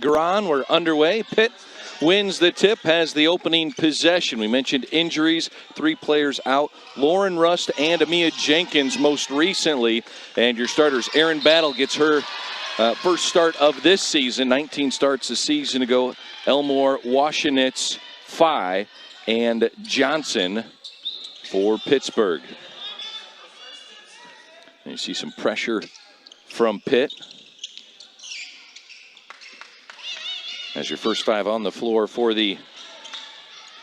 Gron. We're underway. Pitt wins the tip, has the opening possession. We mentioned injuries, 3 players out. Lauren Rust and Amia Jenkins most recently. And your starters, Erin Battle gets her first start of this season. 19 starts a season ago. Elmore, Washenitz, Phi, and Johnson for Pittsburgh. And you see some pressure from Pitt. As your first 5 on the floor for the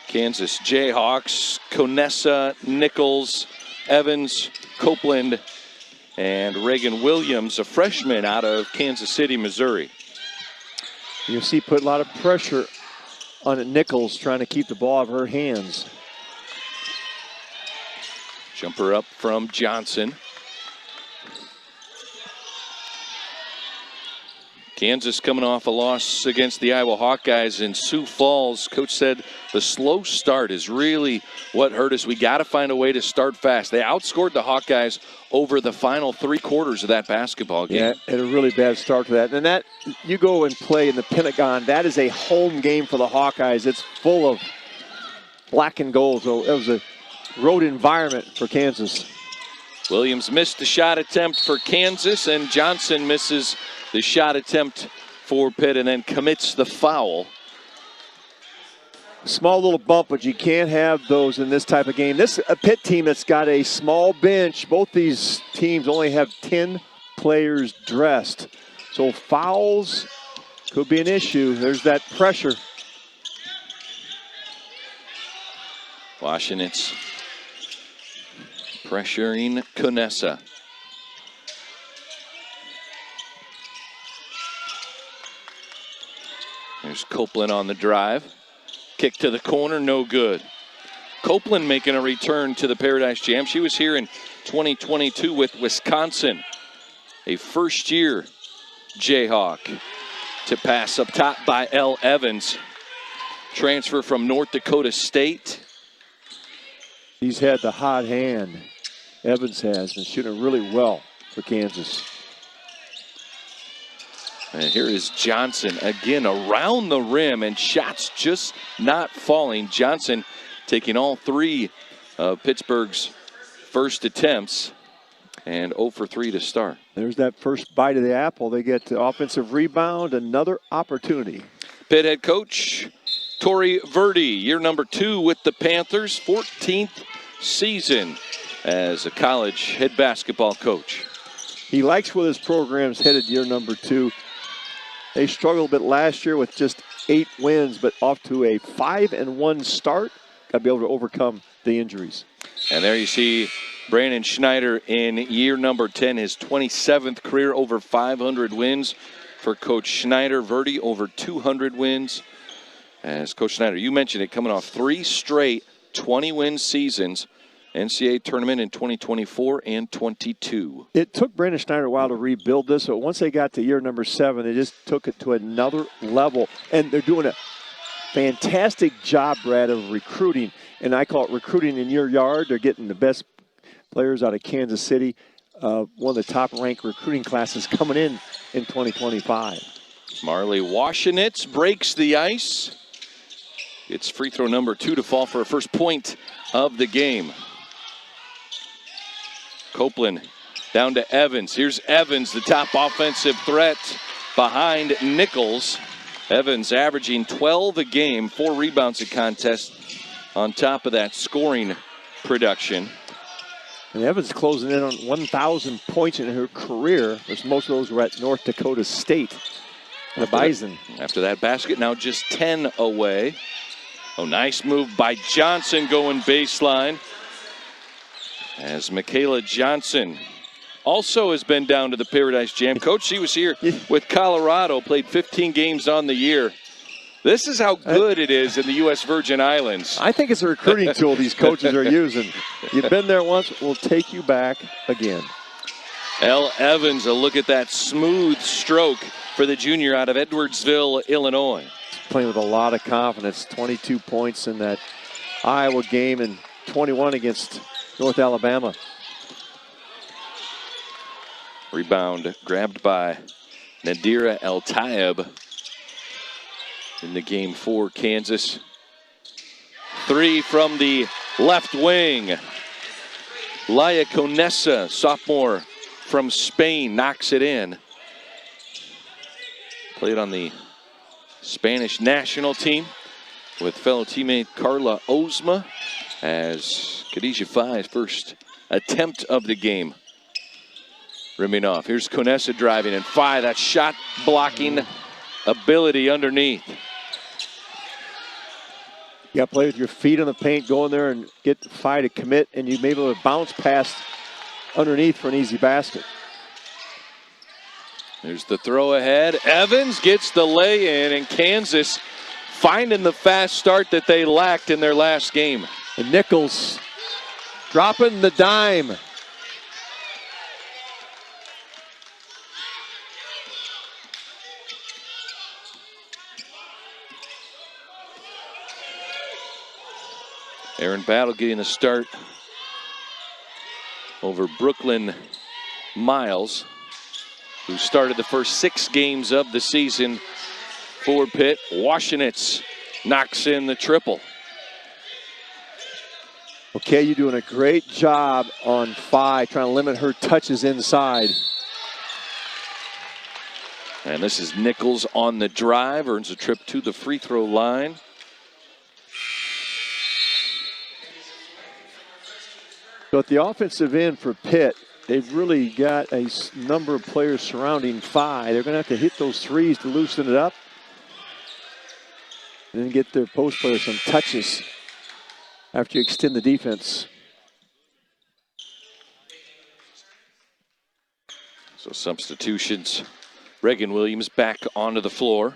Kansas Jayhawks, Conessa, Nichols, Evans, Copeland, and Reagan Williams, a freshman out of Kansas City, Missouri. You'll see put a lot of pressure on Nichols trying to keep the ball out of her hands. Jumper up from Johnson. Kansas coming off a loss against the Iowa Hawkeyes in Sioux Falls. Coach said the slow start is really what hurt us. We got to find a way to start fast. They outscored the Hawkeyes over the final 3 quarters of that basketball game. Yeah, and a really bad start to that. And that, you go and play in the Pentagon, that is a home game for the Hawkeyes. It's full of black and gold. So it was a road environment for Kansas. Williams missed the shot attempt for Kansas, and Johnson misses the shot attempt for Pitt and then commits the foul. Small little bump, but you can't have those in this type of game. This a Pitt team that's got a small bench. Both these teams only have 10 players dressed. So fouls could be an issue. There's that pressure. Washenitz pressuring Conessa. There's Copeland on the drive. Kick to the corner, no good. Copeland making a return to the Paradise Jam. She was here in 2022 with Wisconsin. A first-year Jayhawk. To pass up top by Elle Evans. Transfer from North Dakota State. He's had the hot hand. Evans has been shooting really well for Kansas. And here is Johnson again around the rim, and shots just not falling. Johnson taking all 3 of Pittsburgh's first attempts, and 0 for 3 to start. There's that first bite of the apple. They get the offensive rebound, another opportunity. Pitt head coach Tori Verdi, year number 2 with the Panthers, 14th season as a college head basketball coach. He likes where this program's headed, year number 2. They struggled a bit last year with just 8 wins, but off to a 5-1 start. Got to be able to overcome the injuries. And there you see Brandon Schneider in year number 10, his 27th career, over 500 wins for Coach Schneider. Verdi over 200 wins. As Coach Schneider, you mentioned it, coming off 3 straight 20-win seasons. NCAA tournament in 2024 and 22. It took Brandon Schneider a while to rebuild this, but once they got to year number 7, they just took it to another level. And they're doing a fantastic job, Brad, of recruiting. And I call it recruiting in your yard. They're getting the best players out of Kansas City. One of the top-ranked recruiting classes coming in 2025. Marley Washenitz breaks the ice. It's free throw number 2 to fall for a first point of the game. Copeland down to Evans. Here's Evans, the top offensive threat behind Nichols. Evans averaging 12 a game, 4 rebounds a contest on top of that scoring production. And Evans closing in on 1,000 points in her career, as most of those were at North Dakota State. The Bison. After that basket, now just 10 away. Oh, nice move by Johnson going baseline. As Michaela Johnson also has been down to the Paradise Jam. Coach, she was here with Colorado, played 15 games on the year. This is how good it is in the U.S. Virgin Islands. I think it's a recruiting tool these coaches are using. You've been there once, we'll take you back again. Elle Evans, a look at that smooth stroke for the junior out of Edwardsville, Illinois. Playing with a lot of confidence. 22 points in that Iowa game and 21 against North Alabama. Rebound grabbed by Nadira El-Tayeb. in the game for Kansas. 3 from the left wing. Laia Conesa, sophomore from Spain, knocks it in. Played on the Spanish national team with fellow teammate Carla Ozma as Khadijah Fai's first attempt of the game. Rimming off. Here's Conesa driving, and Fai, that shot blocking ability underneath. You got to play with your feet on the paint, go in there and get Fai to commit, and you may be able to bounce past underneath for an easy basket. There's the throw ahead. Evans gets the lay-in, and Kansas finding the fast start that they lacked in their last game. And Nichols dropping the dime. Aaron Battle getting the start over Brooklyn Miles, who started the first 6 games of the season for Pitt. Washenitz knocks in the triple. Okay, you're doing a great job on Fai, trying to limit her touches inside. And this is Nichols on the drive, earns a trip to the free throw line. So at the offensive end for Pitt, they've really got a number of players surrounding Fai. They're going to have to hit those threes to loosen it up. And then get their post players some touches after you extend the defense. So substitutions. Reagan Williams back onto the floor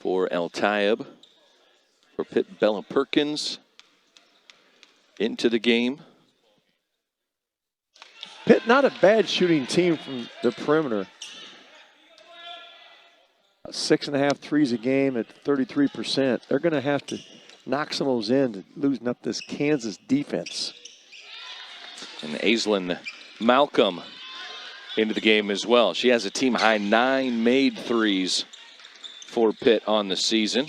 for El Tayeb. For Pitt, Bella Perkins into the game. Pitt, not a bad shooting team from the perimeter. 6.5 threes a game at 33%. They're going to have to knock some of those in to loosen up this Kansas defense. And Aislinn Malcolm into the game as well. She has a team high 9 made threes for Pitt on the season.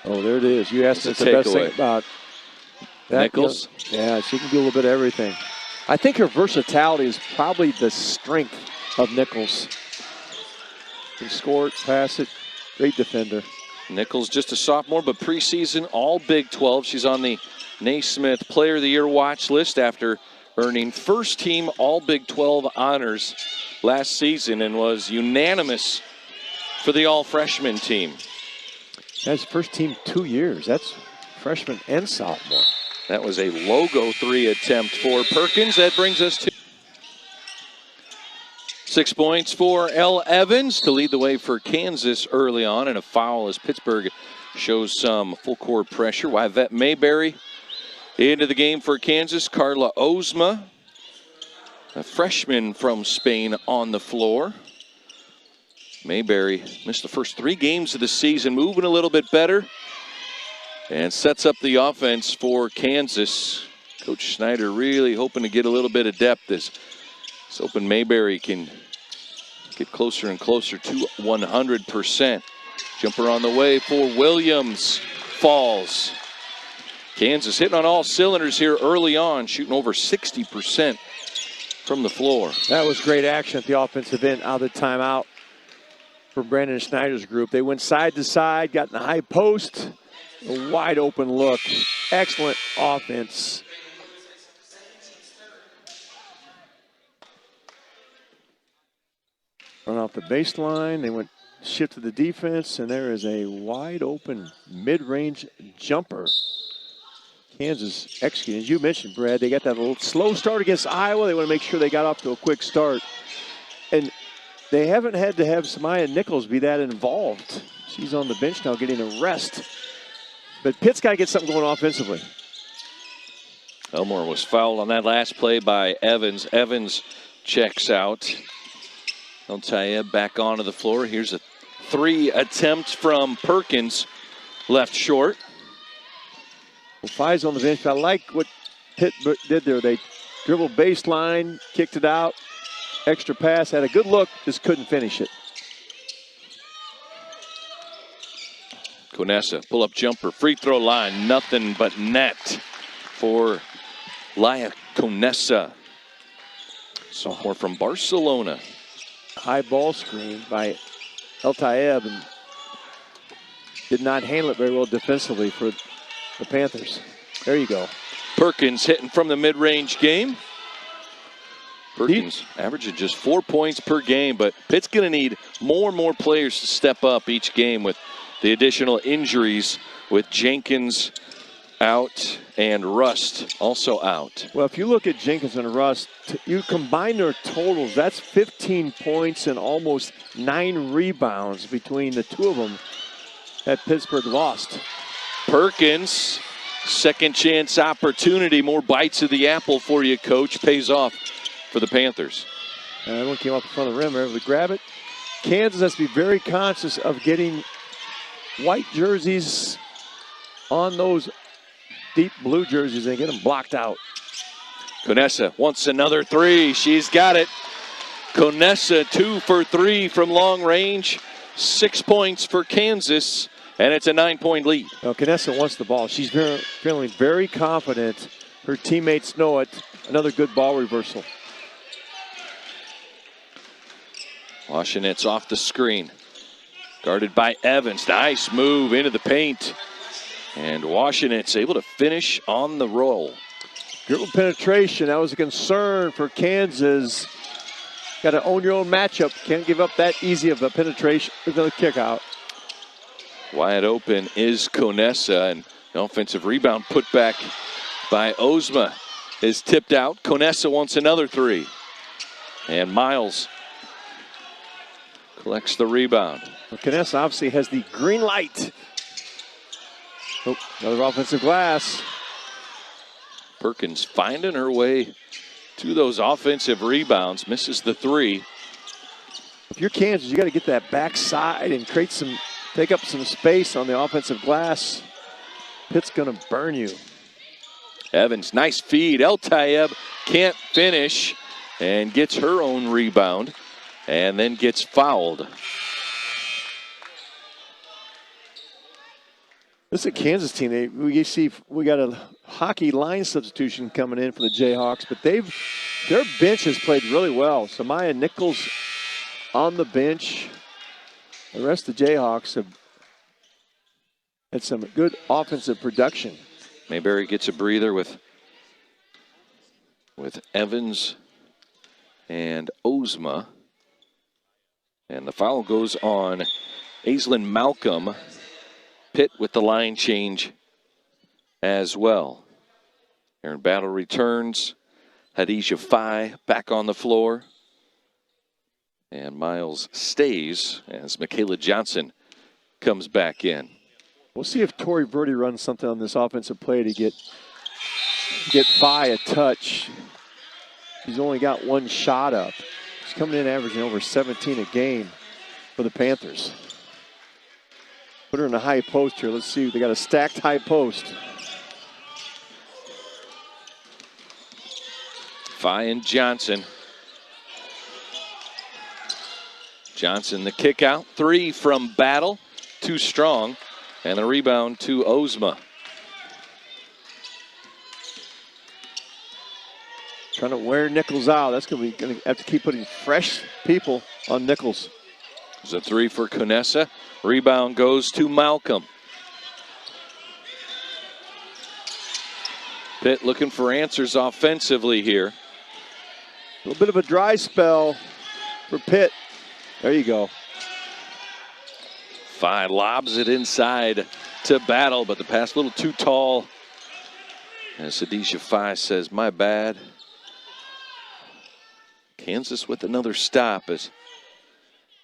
Oh, there it is. You asked us the best thing about that, Nichols. Yeah, she can do a little bit of everything. I think her versatility is probably the strength of Nichols. Can score it, pass it, great defender. Nichols just a sophomore, but preseason all Big 12. She's on the Naismith Player of the Year watch list after earning first team all Big 12 honors last season and was unanimous for the all freshman team. That's first team 2 years. That's freshman and sophomore. That was a logo 3 attempt for Perkins. That brings us to 6 points for Elle Evans to lead the way for Kansas early on, and a foul as Pittsburgh shows some full court pressure. Yvette Mayberry into the game for Kansas. Carla Ozma, a freshman from Spain, on the floor. Mayberry missed the first 3 games of the season, moving a little bit better, and sets up the offense for Kansas. Coach Snyder really hoping to get a little bit of depth as he's hoping Mayberry can get closer and closer to 100%. Jumper on the way for Williams. Falls. Kansas hitting on all cylinders here early on, shooting over 60% from the floor. That was great action at the offensive end out of the timeout for Brandon Snyder's group. They went side to side, got in the high post. A wide open look. Excellent offense. Run off the baseline. They went shift to the defense, and there is a wide open mid-range jumper. Kansas executing. As you mentioned, Brad, they got that little slow start against Iowa. They want to make sure they got off to a quick start. And they haven't had to have Samaya Nichols be that involved. She's on the bench now getting a rest. But Pitt's got to get something going offensively. Elmore was fouled on that last play by Evans. Evans checks out. El Tayeb back onto the floor. Here's a 3 attempt from Perkins. Left short. Well, Fai's on the bench. I like what Pitt did there. They dribbled baseline, kicked it out, extra pass, had a good look, just couldn't finish it. Conessa, pull-up jumper, free throw line, nothing but net for Laya Conessa. Sophomore from Barcelona. High ball screen by El Tayeb, and did not handle it very well defensively for the Panthers. There you go. Perkins hitting from the mid-range game. Perkins averaging just 4 points per game, but Pitt's going to need more and more players to step up each game with the additional injuries, with Jenkins out and Rust also out. Well, if you look at Jenkins and Rust, you combine their totals, that's 15 points and almost 9 rebounds between the two of them that Pittsburgh lost. Perkins, second chance opportunity, more bites of the apple for you, Coach. Pays off for the Panthers. And everyone came up in front of the rim, able to grab it. Kansas has to be very conscious of getting white jerseys on those deep blue jerseys and get them blocked out. Conessa wants another three. She's got it. Conessa 2 for 3 from long range. 6 points for Kansas, and it's a 9-point lead. Now, Conessa wants the ball. She's feeling very confident. Her teammates know it. Another good ball reversal. Washington's off the screen. Guarded by Evans. Nice move into the paint. And Washington's able to finish on the roll. Dribble penetration, that was a concern for Kansas. Got to own your own matchup. Can't give up that easy of a penetration. Another kick out. Wide open is Conessa, and the offensive rebound put back by Ozma is tipped out. Conessa wants another three. And Miles collects the rebound. Well, Conessa obviously has the green light. Oh, another offensive glass. Perkins finding her way to those offensive rebounds. Misses the three. If you're Kansas, you got to get that backside and take up some space on the offensive glass. Pitt's going to burn you. Evans, nice feed. El Tayeb can't finish and gets her own rebound and then gets fouled. This is a Kansas team. We got a hockey line substitution coming in for the Jayhawks, but their bench has played really well. Samaya Nichols on the bench. The rest of the Jayhawks have had some good offensive production. Mayberry gets a breather with Evans and Ozma. And the foul goes on Aislinn Malcolm. Pitt with the line change as well. Aaron Battle returns. Hadijah Fye back on the floor. And Miles stays as Michaela Johnson comes back in. We'll see if Tori Verdi runs something on this offensive play to get Fye a touch. He's only got one shot up. He's coming in averaging over 17 a game for the Panthers. Put her in a high post here. Let's see. They got a stacked high post. Fye and Johnson. Johnson the kick out. 3 from Battle. Too strong. And the rebound to Ozma. Trying to wear Nichols out. That's going to have to keep putting fresh people on Nichols. There's a 3 for Conessa. Rebound goes to Malcolm. Pitt looking for answers offensively here. A little bit of a dry spell for Pitt. There you go. Fye lobs it inside to Battle, but the pass a little too tall. And Hadijah Fye says, my bad. Kansas with another stop as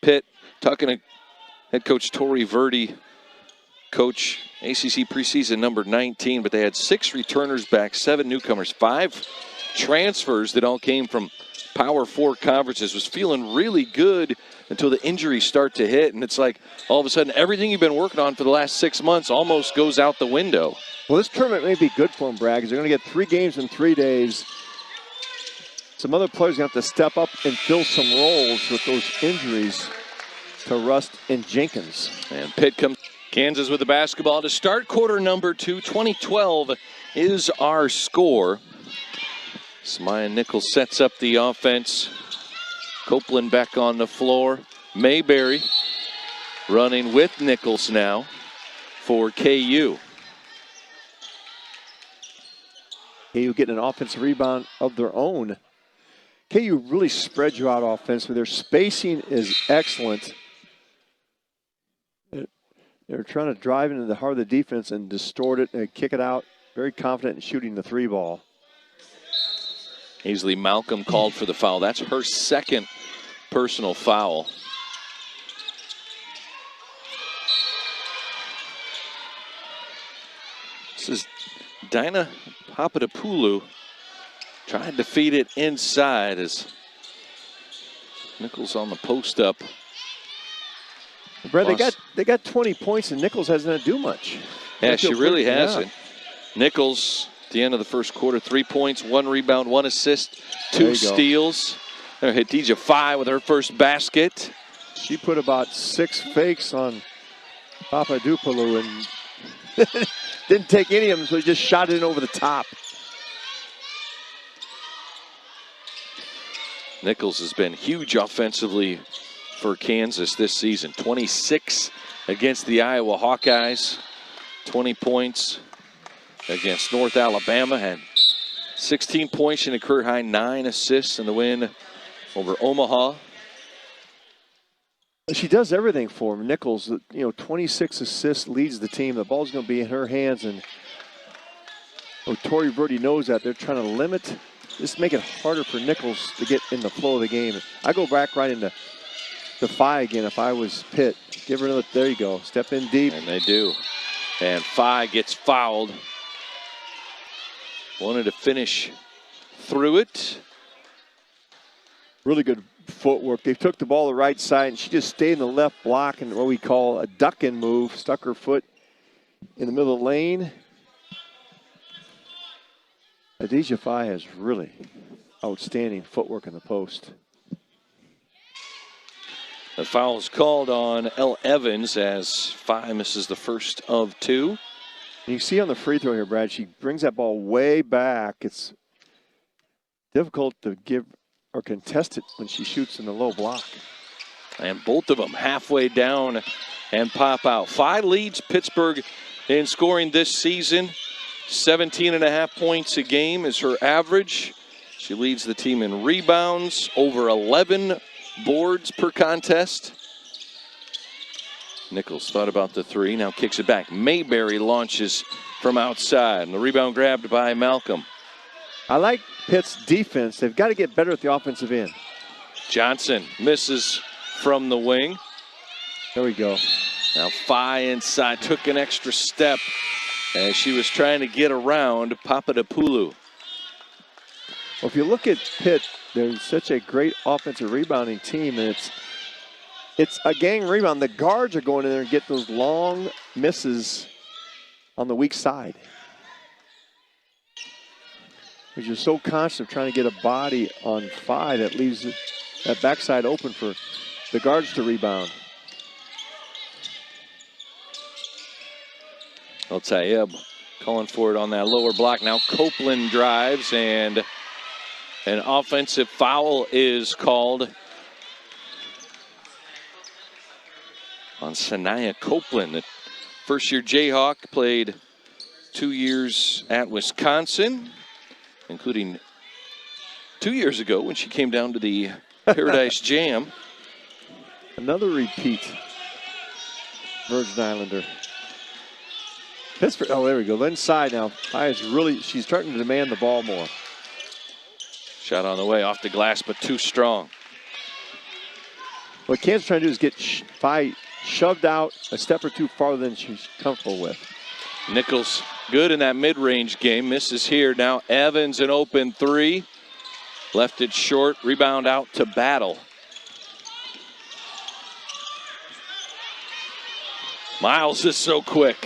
Pitt talking to head coach Tori Verdi, coach ACC preseason number 19, but they had 6 returners back, 7 newcomers, 5 transfers that all came from Power 4 conferences. Was feeling really good until the injuries start to hit, and it's like all of a sudden everything you've been working on for the last 6 months almost goes out the window. Well, this tournament may be good for them, Brad, because they're going to get 3 games in 3 days. Some other players going to have to step up and fill some roles with those injuries to Rust and Jenkins. And Pitt comes. Kansas with the basketball to start quarter number 2. 20-12 is our score. Samaya Nichols sets up the offense. Copeland back on the floor. Mayberry running with Nichols now for KU. KU getting an offensive rebound of their own. KU really spreads you out offensively. Their spacing is excellent. They're trying to drive into the heart of the defense and distort it and kick it out. Very confident in shooting the 3 ball. Ainsley Malcolm called for the foul. That's her second personal foul. This is Dinah Papadopoulou trying to feed it inside as Nichols on the post up. Brad, they got 20 points and Nichols hasn't had to do much. Yeah, she really hasn't. Nichols, at the end of the first quarter, 3 points, 1 rebound, 1 assist, 2 steals. Hadija Fye with her first basket. She put about 6 fakes on Papadopoulou and didn't take any of them, so he just shot it in over the top. Nichols has been huge offensively for Kansas this season. 26 against the Iowa Hawkeyes, 20 points against North Alabama, and 16 points in a career high, 9 assists in the win over Omaha. She does everything for him. Nichols, 26 assists, leads the team. The ball's going to be in her hands, and Tori Birdie knows that. They're trying to limit, just make it harder for Nichols to get in the flow of the game. I go back right into the Fye again if I was Pitt. Give her another, there you go, step in deep. And they do. And Fye gets fouled. Wanted to finish through it. Really good footwork. They took the ball the right side, and she just stayed in the left block and what we call a duck-in move. Stuck her foot in the middle of the lane. Hadija Fye has really outstanding footwork in the post. The foul is called on Elle Evans as Fye misses the first of 2. You can see on the free throw here, Brad, she brings that ball way back. It's difficult to give or contest it when she shoots in the low block. And both of them halfway down and pop out. Fye leads Pittsburgh in scoring this season. 17.5 points a game is her average. She leads the team in rebounds, over 11 boards per contest. Nichols thought about the 3, now kicks it back. Mayberry launches from outside, and the rebound grabbed by Malcolm. I like Pitt's defense. They've got to get better at the offensive end. Johnson misses from the wing. There we go. Now Fye inside, took an extra step as she was trying to get around Papadopoulou. Well, if you look at Pitt, they're such a great offensive rebounding team, and it's a gang rebound. The guards are going in there and get those long misses on the weak side. Because you're so conscious of trying to get a body on Fye that leaves that backside open for the guards to rebound. El Tayeb calling for it on that lower block. Now Copeland drives, and an offensive foul is called on Sanaya Copeland. The first-year Jayhawk, played 2 years at Wisconsin, including 2 years ago when she came down to the Paradise Jam. Another repeat. Virgin Islander. Pittsburgh, oh, there we go. Inside now. She's starting to demand the ball more. Shot on the way, off the glass, but too strong. What Kansas is trying to do is get Fye shoved out a step or two farther than she's comfortable with. Nichols good in that mid-range game. Misses here. Now Evans an open 3. Left it short. Rebound out to Battle. Miles is so quick.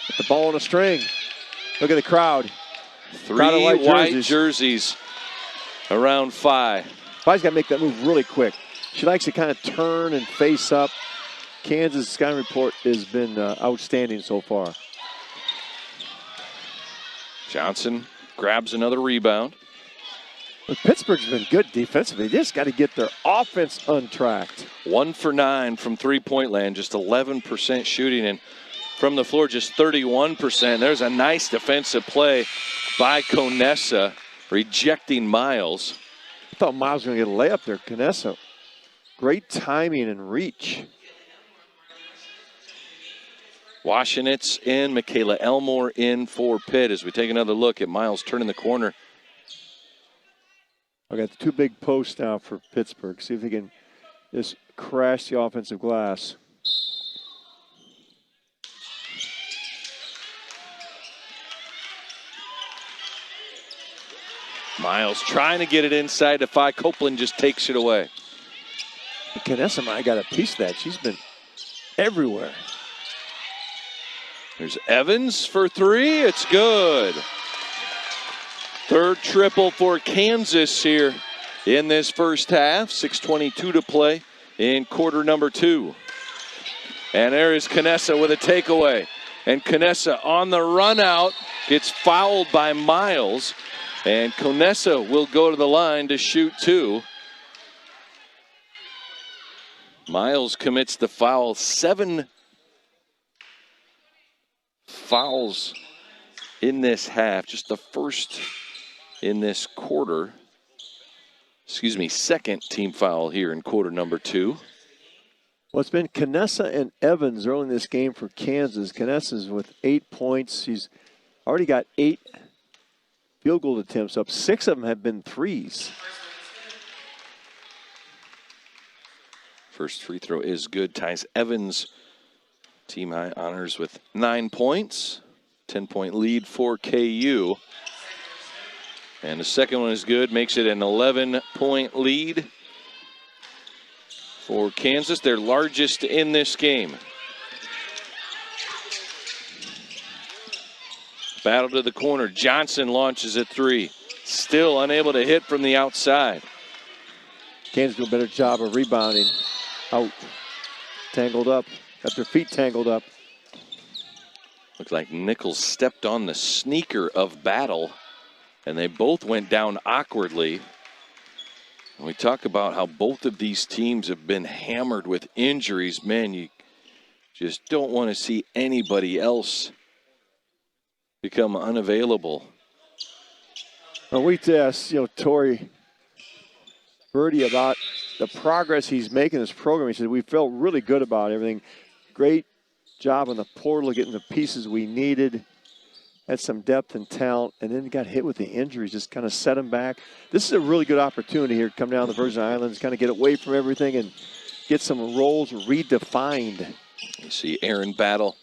Put the ball on a string. Look at the crowd. Three white jerseys around Phi. Phi's got to make that move really quick. She likes to kind of turn and face up. Kansas scouting report has been outstanding so far. Johnson grabs another rebound. But Pittsburgh's been good defensively. They just got to get their offense untracked. 1 for 9 from three-point land, just 11% shooting, and from the floor, just 31%. There's a nice defensive play by Conessa, rejecting Miles. I thought Miles was going to get a layup there. Conessa, great timing and reach. Washenitz in, Michaela Elmore in for Pitt as we take another look at Miles turning the corner. I got the two big posts now for Pittsburgh. See if they can just crash the offensive glass. Miles trying to get it inside to Phi. Copeland just takes it away. Conessa might have got a piece of that. She's been everywhere. There's Evans for three. It's good. Third triple for Kansas here in this first half. 6:22 to play in quarter number 2. And there is Conessa with a takeaway. And Conessa on the run out gets fouled by Miles. And Conessa will go to the line to shoot 2. Miles commits the foul. 7 fouls in this half. Just the first in this quarter. Excuse me, second team foul here in quarter number 2. Well, it's been Conessa and Evans early in this game for Kansas. Conessa's with 8 points. She's already got 8 field goal attempts up. 6 of them have been threes. First free throw is good. Ties Evans team high honors with 9 points. 10-point lead for KU. And the second one is good. Makes it an 11-point lead for Kansas. Their largest in this game. Battle to the corner. Johnson launches at 3. Still unable to hit from the outside. Kansas do a better job of rebounding. Out. Tangled up. Got their feet tangled up. Looked like Nichols stepped on the sneaker of Battle, and they both went down awkwardly. And we talk about how both of these teams have been hammered with injuries. Man, you just don't want to see anybody else become unavailable. Well, we asked, Torrey Birdie about the progress he's making in this program. He said, we felt really good about everything. Great job on the portal, getting the pieces we needed. Had some depth and talent, and then got hit with the injuries, just kind of set him back. This is a really good opportunity here to come down the Virgin Islands, kind of get away from everything and get some roles redefined. You see Aaron Battle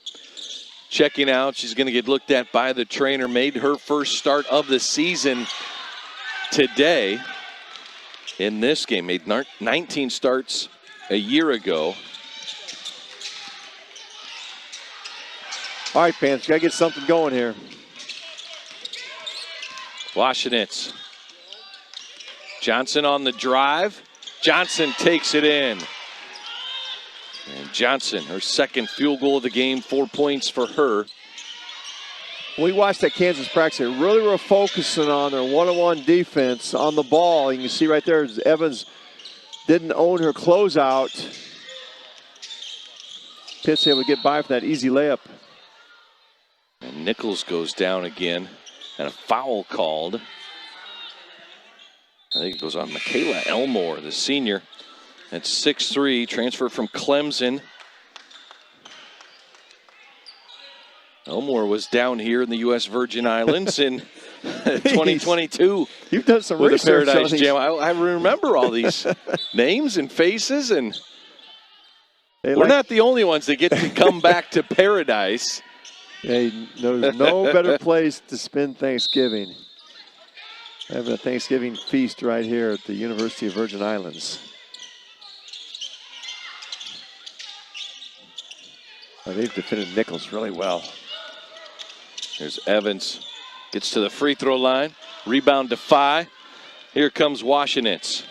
checking out. She's going to get looked at by the trainer. Made her first start of the season today in this game. Made 19 starts a year ago. All right, Pants, got to get something going here. Washenitz. Johnson on the drive. Johnson takes it in. And Johnson, her second field goal of the game, 4 points for her. We watched that Kansas practice. They really were focusing on their one-on-one defense on the ball. You can see right there, Evans didn't own her closeout. Pitt's able to get by for that easy layup. And Nichols goes down again, and a foul called. I think it goes on Michaela Elmore, the senior. At 6'3", transfer from Clemson. Elmore was down here in the U.S. Virgin Islands in 2022. You've done some with research the Paradise on Jam. I remember all these names and faces, and we're not the only ones that get to come back to Paradise. Hey, there's no better place to spend Thanksgiving. Having a Thanksgiving feast right here at the University of Virgin Islands. They've defended Nichols really well. There's Evans Gets to the free throw line. Rebound to Phi. Here comes Washenitz.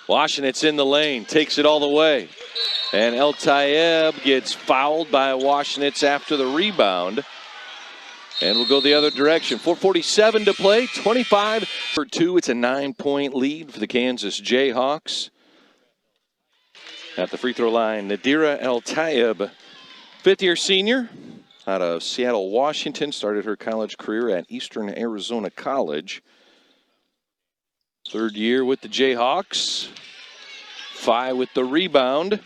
Washenitz in the lane. Takes it all the way. And El Tayeb gets fouled by Washenitz after the rebound. And we'll go the other direction. 4:47 to play. 25-2. It's a 9-point lead for the Kansas Jayhawks. At the free throw line, Nadira El Tayeb, fifth-year senior out of Seattle, Washington. Started her college career at Eastern Arizona College. Third year with the Jayhawks. Phi with the rebound.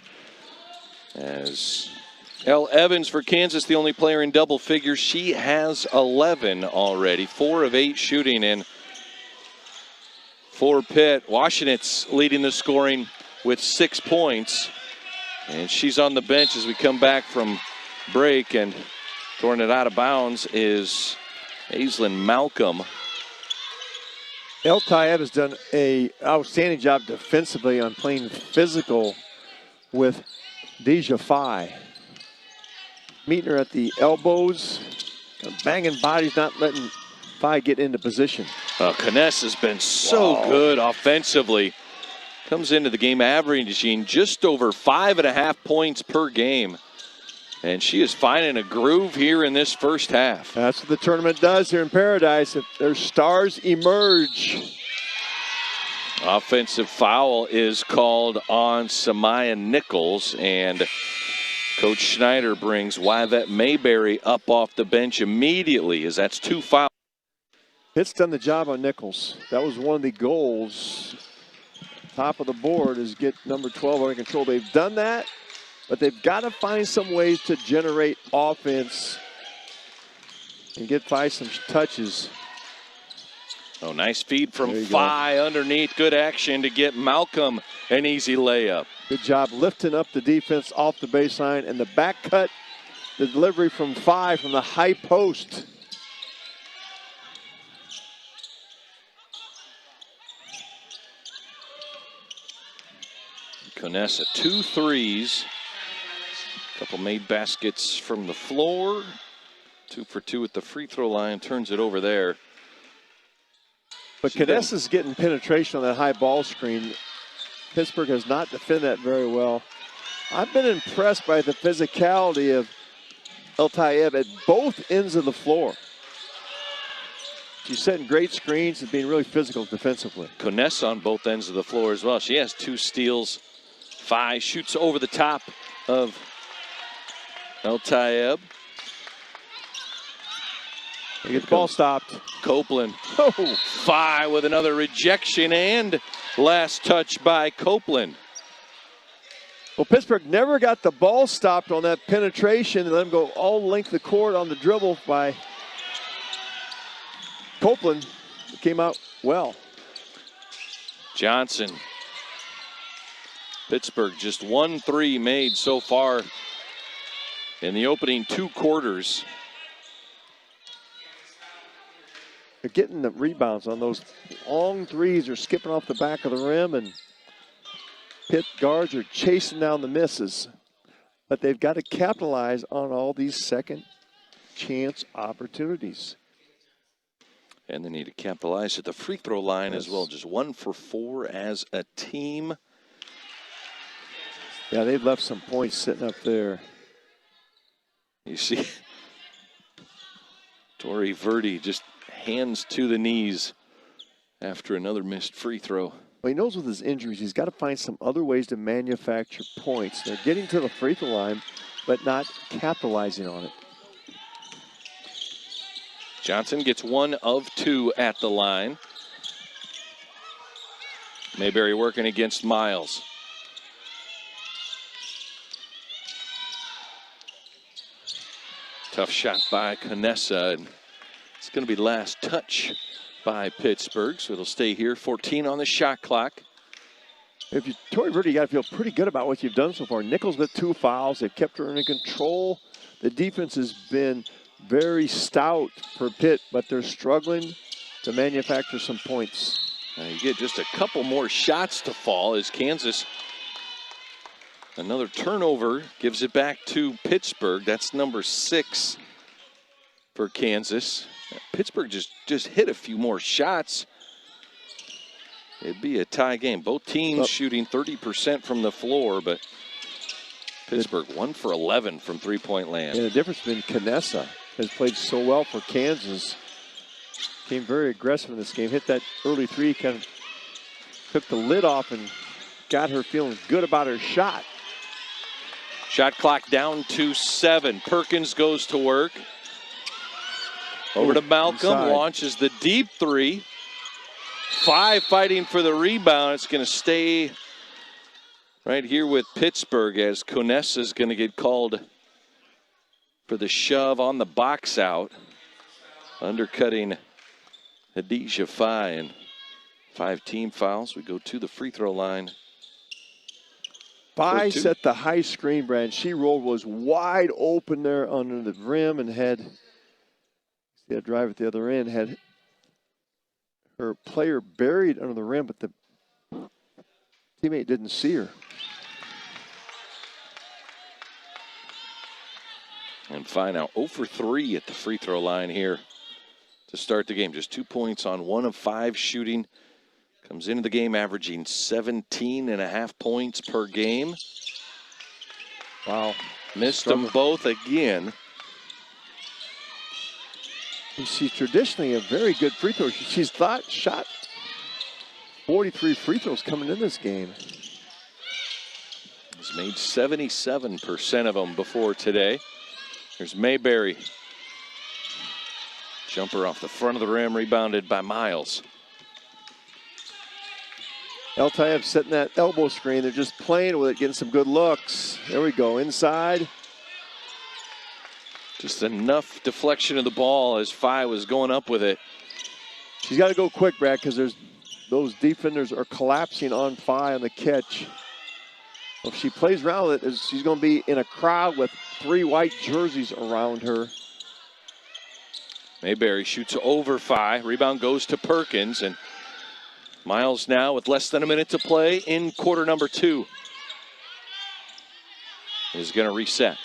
As Elle Evans for Kansas, the only player in double figures. She has 11 already. 4 of 8 shooting in for Pitt. Washenitz leading the scoring with 6 points. And she's on the bench as we come back from break. And throwing it out of bounds is Aislinn Malcolm. El Tayeb has done an outstanding job defensively on playing physical with Deja Phi. Meeting her at the elbows, banging bodies, not letting Phi get into position. Kness has been so good offensively. Comes into the game averaging just over 5.5 points per game. And she is finding a groove here in this first half. That's what the tournament does here in Paradise. If their stars emerge. Offensive foul is called on Samaya Nichols, and Coach Schneider brings Wyvette Mayberry up off the bench immediately, as that's 2 fouls. Pitt's done the job on Nichols. That was one of the goals. Top of the board is get number 12 under control. They've done that, but they've got to find some ways to generate offense and get Phi some touches. Oh, nice feed from Phi underneath. Good action to get Malcolm an easy layup. Good job lifting up the defense off the baseline, and the back cut, the delivery from Phi from the high post. Conessa 2 threes. Couple made baskets from the floor. 2 for 2 at the free throw line. Turns it over there. But Conessa's getting penetration on that high ball screen. Pittsburgh has not defended that very well. I've been impressed by the physicality of El Tayeb at both ends of the floor. She's setting great screens and being really physical defensively. Conessa on both ends of the floor as well. She has 2 steals. Phi shoots over the top of El Tayeb. They get the ball stopped. Copeland. Oh, Phi with another rejection and last touch by Copeland. Well, Pittsburgh never got the ball stopped on that penetration and let them go all length of the court on the dribble by Copeland. It came out well. Johnson. Pittsburgh just 1 3 made so far in the opening 2 quarters. They're getting the rebounds on those long threes. They're skipping off the back of the rim, and Pitt guards are chasing down the misses. But they've got to capitalize on all these second chance opportunities. And they need to capitalize at the free throw line as well. Just 1 for 4 as a team. Yeah, they've left some points sitting up there. You see Tori Verdi just hands to the knees after another missed free throw. Well, he knows with his injuries, he's got to find some other ways to manufacture points. They're getting to the free throw line, but not capitalizing on it. Johnson gets 1 of 2 at the line. Mayberry working against Miles. Tough shot by Conessa. And it's going to be last touch by Pittsburgh, so it'll stay here. 14 on the shot clock. If you, Tori Verdi, you got to feel pretty good about what you've done so far. Nichols with 2 fouls. They've kept her in control. The defense has been very stout for Pitt, but they're struggling to manufacture some points. Now you get just a couple more shots to fall as Kansas, another turnover, gives it back to Pittsburgh. That's number 6 for Kansas. Pittsburgh just hit a few more shots. It'd be a tie game. Both teams shooting 30% from the floor, but Pittsburgh 1 for 11 from three-point land. And the difference between Knessa has played so well for Kansas. Came very aggressive in this game. Hit that early three, kind of took the lid off and got her feeling good about her shot. Shot clock down to 7. Perkins goes to work. Over to Malcolm, inside. launches the deep three. 5 fighting for the rebound. It's going to stay right here with Pittsburgh as Knessa is going to get called for the shove on the box out. Undercutting Hadijah Fye, and 5 team fouls. We go to the free throw line. Fye set the high screen, Brad. She rolled, was wide open there under the rim, and had a drive at the other end, had her player buried under the rim, but the teammate didn't see her. And Fye now 0 for 3 at the free throw line here to start the game. Just 2 points on 1 of 5 shooting. Comes into the game averaging 17.5 points per game. Wow. Missed them both again. She's traditionally a very good free throw. She's shot 43 free throws coming in this game. He's made 77% of them before today. There's Mayberry. Jumper off the front of the rim, rebounded by Miles. El Tayeb setting that elbow screen. They're just playing with it, getting some good looks. There we go, inside. Just enough deflection of the ball as Fye was going up with it. She's got to go quick, Brad, because those defenders are collapsing on Fye on the catch. If she plays around with it, she's going to be in a crowd with 3 white jerseys around her. Mayberry shoots over Fye. Rebound goes to Perkins, and Miles now with less than a minute to play in quarter number 2 is going to reset.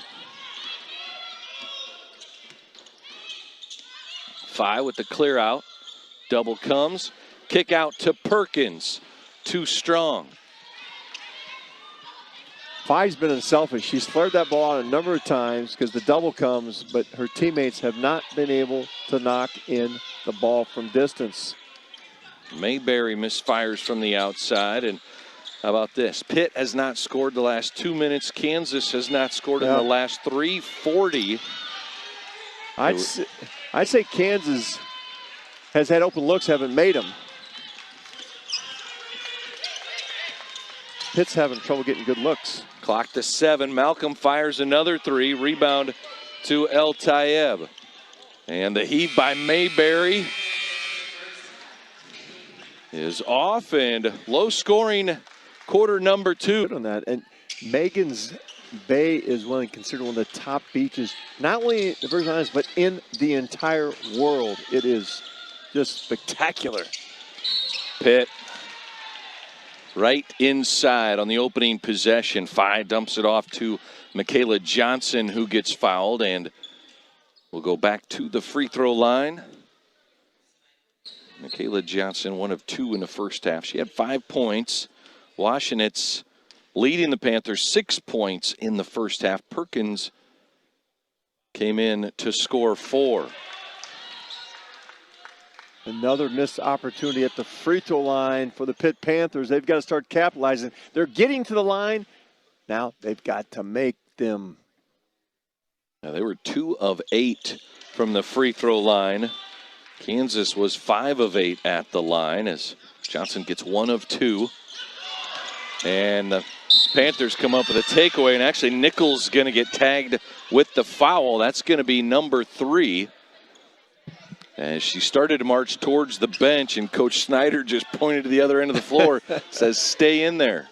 Fye with the clear out. Double comes. Kick out to Perkins. Too strong. Fye's been unselfish. She's flared that ball out a number of times because the double comes, but her teammates have not been able to knock in the ball from distance. Mayberry misfires from the outside. And how about this? Pitt has not scored the last 2 minutes. Kansas has not scored in the last 3:40. I'd say Kansas has had open looks, haven't made them. Pitt's having trouble getting good looks. Clock to 7. Malcolm fires another 3. Rebound to El Tayeb. And the heave by Mayberry is off, and low scoring quarter number 2. Good on that. And Megan's Bay is considered one of the top beaches, not only in the Virgin Islands, but in the entire world. It is just spectacular. Pitt right inside on the opening possession. Fye dumps it off to Michaela Johnson, who gets fouled, and we'll go back to the free throw line. Michaela Johnson, 1 of 2 in the first half. She had 5 points. Washenitz leading the Panthers 6 points in the first half. Perkins came in to score 4. Another missed opportunity at the free throw line for the Pitt Panthers. They've got to start capitalizing. They're getting to the line. Now they've got to make them. Now they were 2 of 8 from the free throw line. Kansas was 5 of 8 at the line as Johnson gets 1 of 2. And the Panthers come up with a takeaway, and actually Nichols going to get tagged with the foul. That's going to be number 3. As she started to march towards the bench, and Coach Snyder just pointed to the other end of the floor, says, stay in there.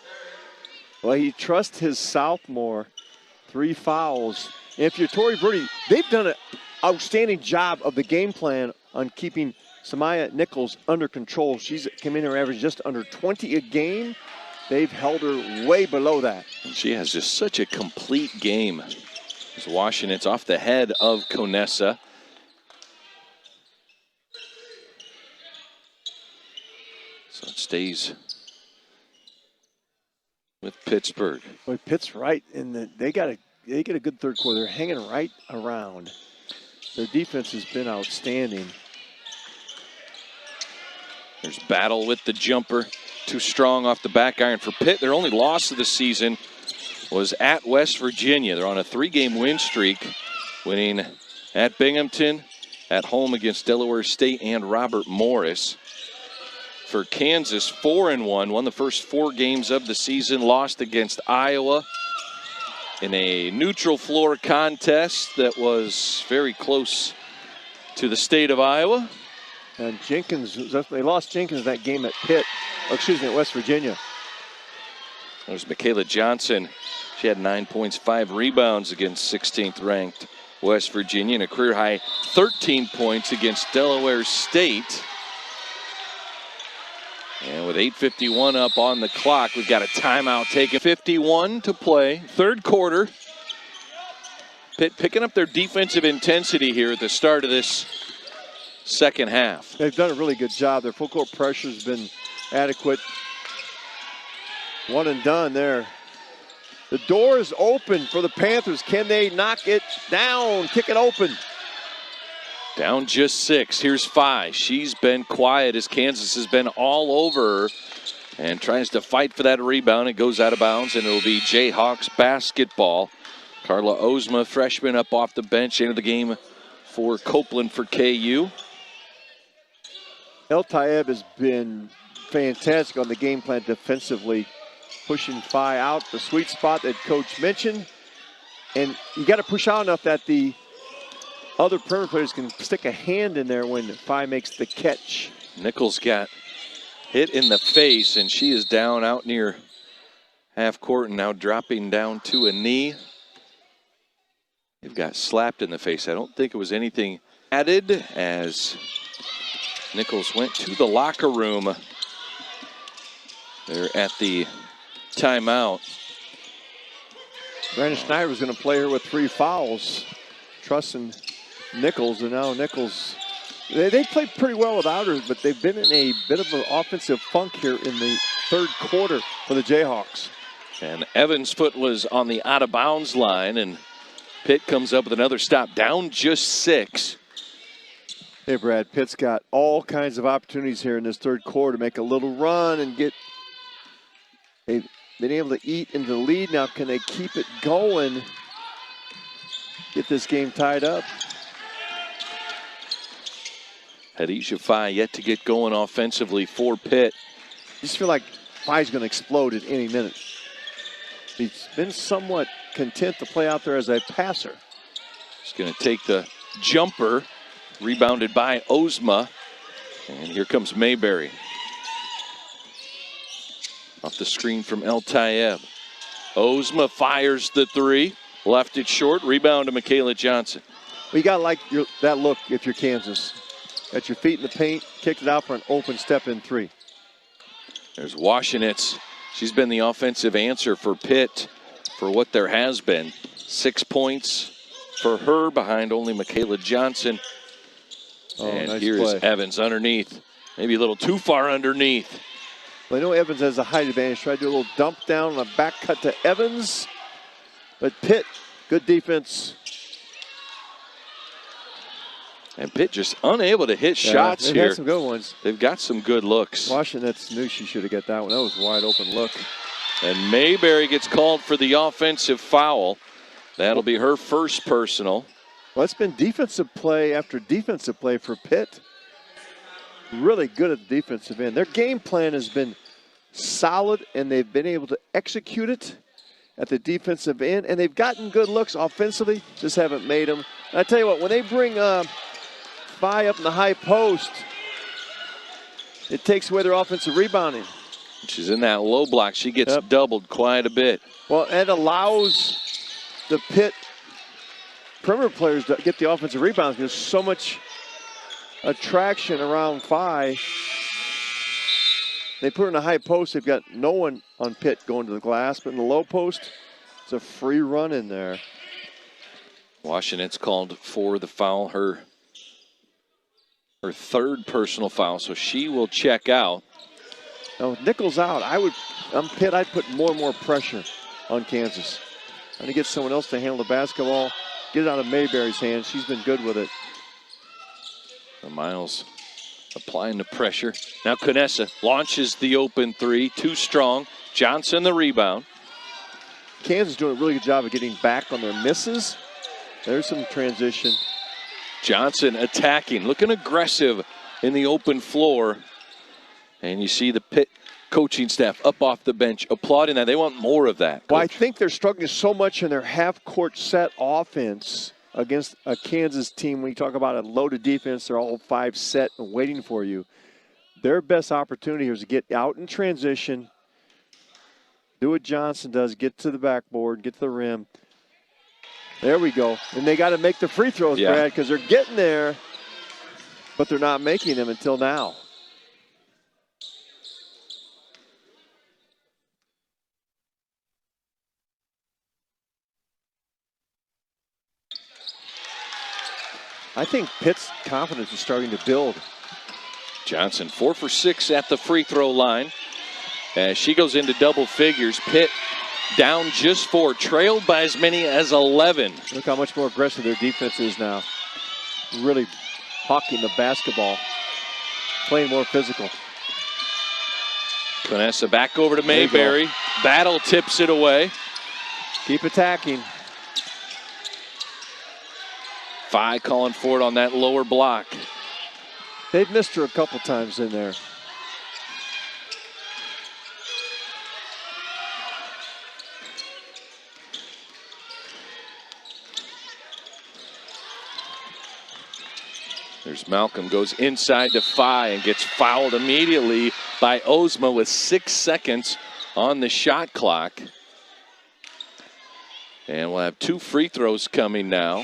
Well, he trusts his sophomore. 3 fouls. And if you're Tori Verdi, they've done an outstanding job of the game plan on keeping Samaya Nichols under control. She's come in her average just under 20 a game. They've held her way below that. And she has just such a complete game. As Washenitz off the head of Knessa. stays with Pittsburgh. Boy, Pitt's right, and they get a good third quarter. They're hanging right around. Their defense has been outstanding. There's Battle with the jumper. Too strong off the back iron for Pitt. Their only loss of the season was at West Virginia. They're on a 3-game win streak, winning at Binghamton, at home against Delaware State and Robert Morris. For Kansas, 4-1, won the first 4 games of the season, lost against Iowa in a neutral floor contest that was very close to the state of Iowa. And they lost Jenkins that game at Pitt, at West Virginia. There's Michaela Johnson. She had 9 points, 5 rebounds against 16th ranked West Virginia, and a career high 13 points against Delaware State. And with 8:51 up on the clock, we've got a timeout taken. 51 to play, third quarter. Pitt picking up their defensive intensity here at the start of this second half. They've done a really good job. Their full court pressure has been adequate. One and done there. The door is open for the Panthers. Can they knock it down, kick it open? Down just 6. Here's Phi. She's been quiet as Kansas has been all over her and tries to fight for that rebound. It goes out of bounds, and it'll be Jayhawks basketball. Carla Ozma, freshman, up off the bench, into the game for Copeland for KU. El Tayeb has been fantastic on the game plan defensively, pushing Phi out the sweet spot that Coach mentioned. And you got to push out enough that the other perimeter players can stick a hand in there when Phi makes the catch. Nichols got hit in the face, and she is down out near half court and now dropping down to a knee. They've got slapped in the face. I don't think it was anything added as Nichols went to the locker room. They're at the timeout. Brandon Schneider was going to play her with 3 fouls, trusting Nichols, and now Nichols, they played pretty well without her, but they've been in a bit of an offensive funk here in the third quarter for the Jayhawks. And Evans' foot was on the out-of-bounds line, and Pitt comes up with another stop, down just 6. Hey, Brad, Pitt's got all kinds of opportunities here in this third quarter to make a little run and get. They've been able to eat into the lead. Now, can they keep it going? Get this game tied up. Hadisha Phi yet to get going offensively for Pitt. I just feel like Phi's going to explode at any minute. He's been somewhat content to play out there as a passer. He's going to take the jumper, rebounded by Ozma. And here comes Mayberry. Off the screen from El Tayeb. Ozma fires the 3. Left it short. Rebound to Michaela Johnson. Well, you got to like that look if you're Kansas. Got your feet in the paint, kicked it out for an open step-in 3. There's Washenitz. She's been the offensive answer for Pitt for what there has been. 6 points for her behind only Michaela Johnson. Oh, and nice here's play. Evans underneath. Maybe a little too far underneath. Well, I know Evans has a height advantage. Tried to do a little dump down on a back cut to Evans. But Pitt, good defense. And Pitt just unable to hit shots they've here. Had some good ones. They've got some good looks. Washington knew she should have got that one. That was a wide open look. And Mayberry gets called for the offensive foul. That'll be her first personal. Well, it's been defensive play after defensive play for Pitt. Really good at the defensive end. Their game plan has been solid, and they've been able to execute it at the defensive end. And they've gotten good looks offensively, just haven't made them. And I tell you what, when they bring Phi up in the high post, it takes away their offensive rebounding. She's in that low block. She gets doubled quite a bit. Well, it allows the Pitt perimeter players to get the offensive rebounds. There's so much attraction around Phi. They put her in a high post. They've got no one on Pitt going to the glass, but in the low post, it's a free run in there. Washington's called for the foul, her third personal foul, so she will check out. Now with Nichols out, I'm Pitt, I'd put more and more pressure on Kansas. Trying to get someone else to handle the basketball, get it out of Mayberry's hands. She's been good with it. Miles applying the pressure. Now Canessa launches the open three, too strong. Johnson the rebound. Kansas doing a really good job of getting back on their misses. There's some transition. Johnson attacking, looking aggressive in the open floor. And you see the Pitt coaching staff up off the bench applauding that. They want more of that, Coach. Well, I think they're struggling so much in their half-court set offense against a Kansas team. When you talk about a loaded defense, they're all 5 set and waiting for you. Their best opportunity here is to get out in transition, do what Johnson does, get to the backboard, get to the rim. There we go. And they got to make the free throws, Brad, because they're getting there, but they're not making them until now. I think Pitt's confidence is starting to build. Johnson 4 for 6 at the free throw line. As she goes into double figures, Pitt down just 4, trailed by as many as 11. Look how much more aggressive their defense is now. Really hawking the basketball, playing more physical. Canessa back over to Mayberry. Battle tips it away. Keep attacking. Phi calling for it on that lower block. They've missed her a couple times in there. There's Malcolm, goes inside to Phi and gets fouled immediately by Ozma with 6 seconds on the shot clock. And we'll have 2 free throws coming now.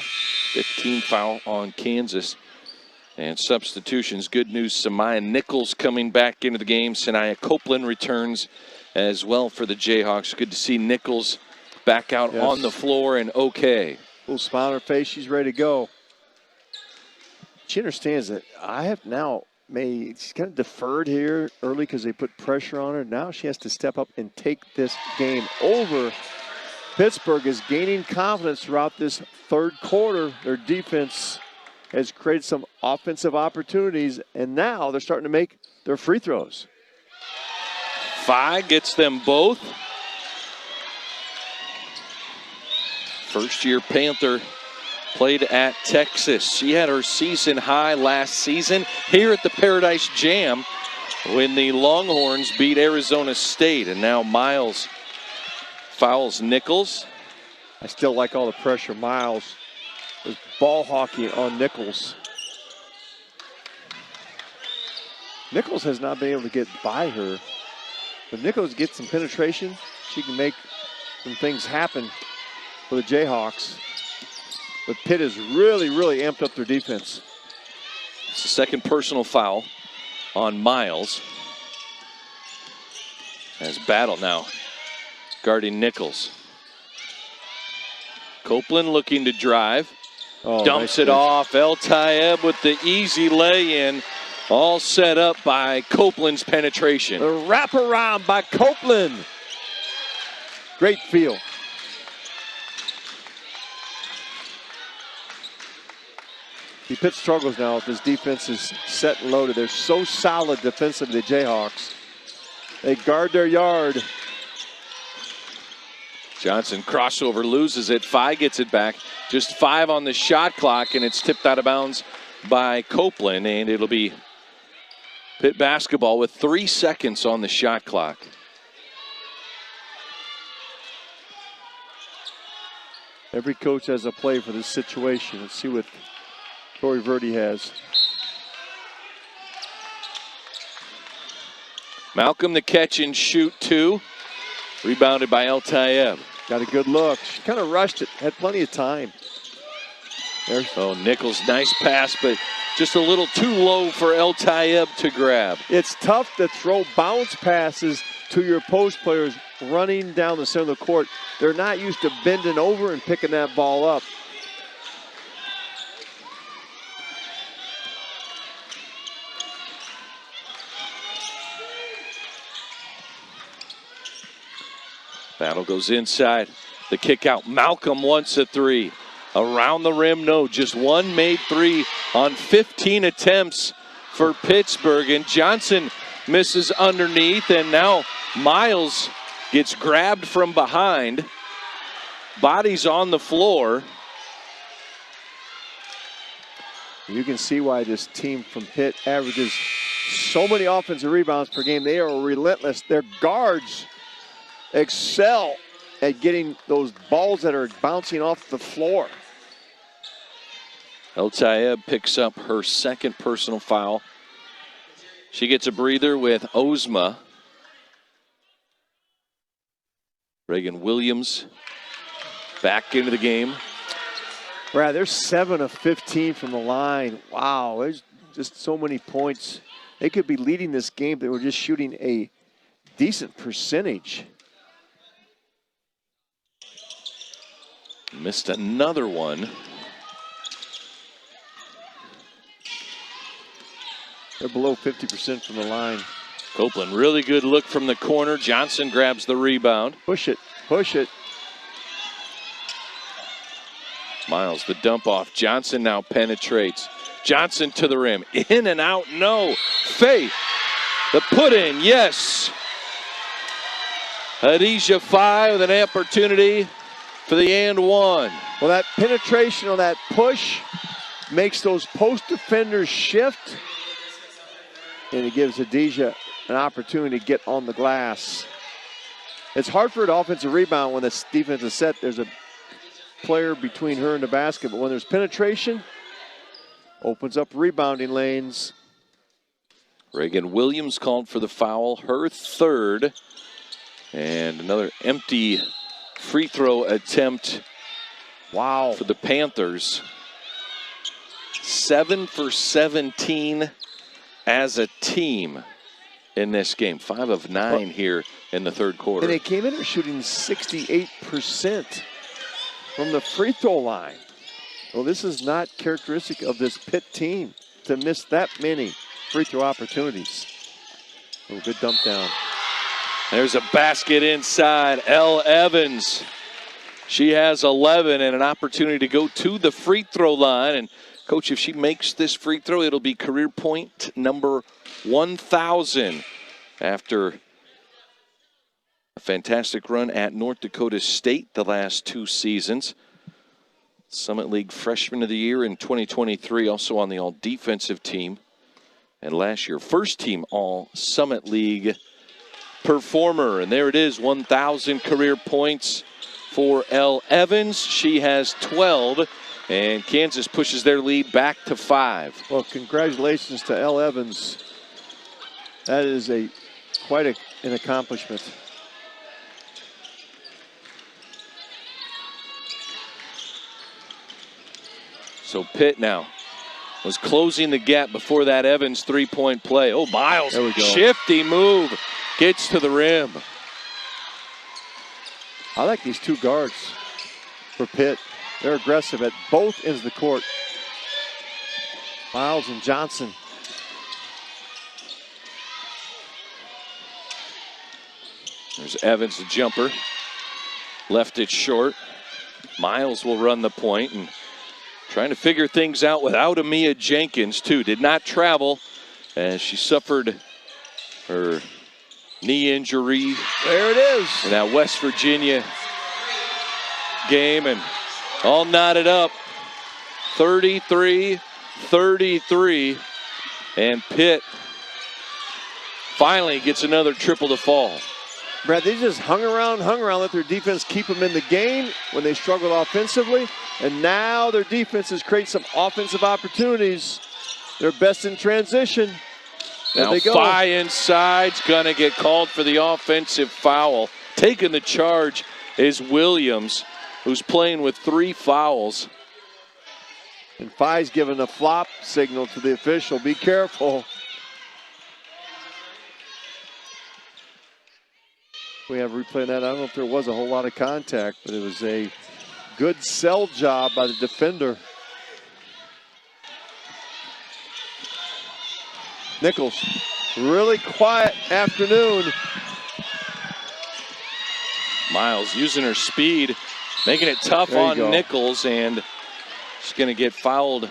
15 foul on Kansas. And substitutions, good news, Samaya Nichols coming back into the game. Sanaya Copeland returns as well for the Jayhawks. Good to see Nichols back out on the floor and okay. Little smile on her face, she's ready to go. She understands that I have now she's kind of deferred here early because they put pressure on her. Now she has to step up and take this game over. Pittsburgh is gaining confidence throughout this third quarter. Their defense has created some offensive opportunities, and now they're starting to make their free throws. Phi gets them both. First-year Panther played at Texas. She had her season high last season here at the Paradise Jam when the Longhorns beat Arizona State. And now Miles fouls Nichols. I still like all the pressure. Miles is ball hockey on Nichols. Nichols has not been able to get by her. If Nichols gets some penetration, she can make some things happen for the Jayhawks. But Pitt has really, really amped up their defense. It's the second personal foul on Miles. As Battle now guarding Nichols. Copeland looking to drive. Dumps it off. El Tayeb with the easy lay-in. All set up by Copeland's penetration. The wraparound by Copeland. Great feel. Pitt struggles now with this defense is set and loaded. They're so solid defensively, the Jayhawks. They guard their yard. Johnson crossover, loses it. Phi gets it back. Just 5 on the shot clock, and it's tipped out of bounds by Copeland, and it'll be Pitt basketball with 3 seconds on the shot clock. Every coach has a play for this situation. Let's see what Corey Verdi has. Malcolm the catch and shoot 2. Rebounded by El Tayeb. Got a good look. She kind of rushed it. Had plenty of time. There's Nichols, nice pass, but just a little too low for El Tayeb to grab. It's tough to throw bounce passes to your post players running down the center of the court. They're not used to bending over and picking that ball up. Battle goes inside. The kick out. Malcolm wants a three. Around the rim, no. Just one made three on 15 attempts for Pittsburgh. And Johnson misses underneath. And now Miles gets grabbed from behind. Body's on the floor. You can see why this team from Pitt averages so many offensive rebounds per game. They are relentless. Their guards excel at getting those balls that are bouncing off the floor. El Tayeb picks up her second personal foul. She gets a breather with Ozma. Reagan Williams back into the game. Brad, they're 7 of 15 from the line. Wow, there's just so many points. They could be leading this game. They were just shooting a decent percentage. Missed another one. They're below 50% from the line. Copeland, really good look from the corner. Johnson grabs the rebound. Push it, push it. Miles, the dump off. Johnson now penetrates. Johnson to the rim. In and out, no. Faith, the put in, yes. Hadijah Faye with an opportunity for the and one. Well, that penetration on that push makes those post defenders shift. And it gives Hadijah an opportunity to get on the glass. It's hard for an offensive rebound when the defense is set. There's a player between her and the basket, but when there's penetration, opens up rebounding lanes. Reagan Williams called for the foul, her third. And another empty free throw attempt. Wow. For the Panthers. 7 for 17 as a team in this game. 5 of 9 here in the third quarter. And they came in shooting 68% from the free throw line. Well, this is not characteristic of this Pitt team to miss that many free throw opportunities. Oh, good dump down. There's a basket inside. Elle Evans. She has 11 and an opportunity to go to the free throw line. And Coach, if she makes this free throw, it'll be career point number 1,000 after a fantastic run at North Dakota State the last 2 seasons. Summit League Freshman of the Year in 2023, also on the all-defensive team. And last year, first team all-Summit League performer. And there it is, 1,000 career points for Elle Evans. She has 12, and Kansas pushes their lead back to 5. Well, congratulations to Elle Evans. That is quite an accomplishment. So Pitt now was closing the gap before that Evans three-point play. Oh, Miles, there we go. Shifty move, gets to the rim. I like these 2 guards for Pitt. They're aggressive at both ends of the court. Miles and Johnson. There's Evans, the jumper. Left it short. Miles will run the point and trying to figure things out without Amia Jenkins, too. Did not travel as she suffered her knee injury. There it is. In that West Virginia game, and all knotted up. 33-33, and Pitt finally gets another triple to fall. Brad, they just hung around, let their defense keep them in the game when they struggled offensively. And now their defenses create some offensive opportunities. They're best in transition. Now Faye inside's going to get called for the offensive foul. Taking the charge is Williams, who's playing with 3 fouls. And Faye's giving a flop signal to the official. Be careful. We have replay that. I don't know if there was a whole lot of contact, but it was a good sell job by the defender. Nichols, really quiet afternoon. Miles using her speed, making it tough on Nichols, and she's going to get fouled.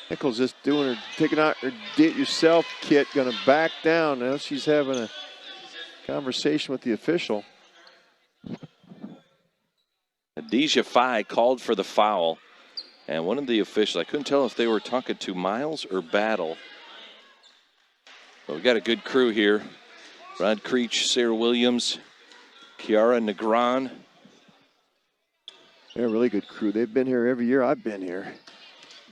Nichols just doing her, taking out her do-it-yourself kit, going to back down. Now she's having a conversation with the official. Adisha Fye called for the foul, and one of the officials, I couldn't tell if they were talking to Miles or Battle. But we got a good crew here. Rod Creech, Sarah Williams, Kiara Negron. They're a really good crew. They've been here every year I've been here.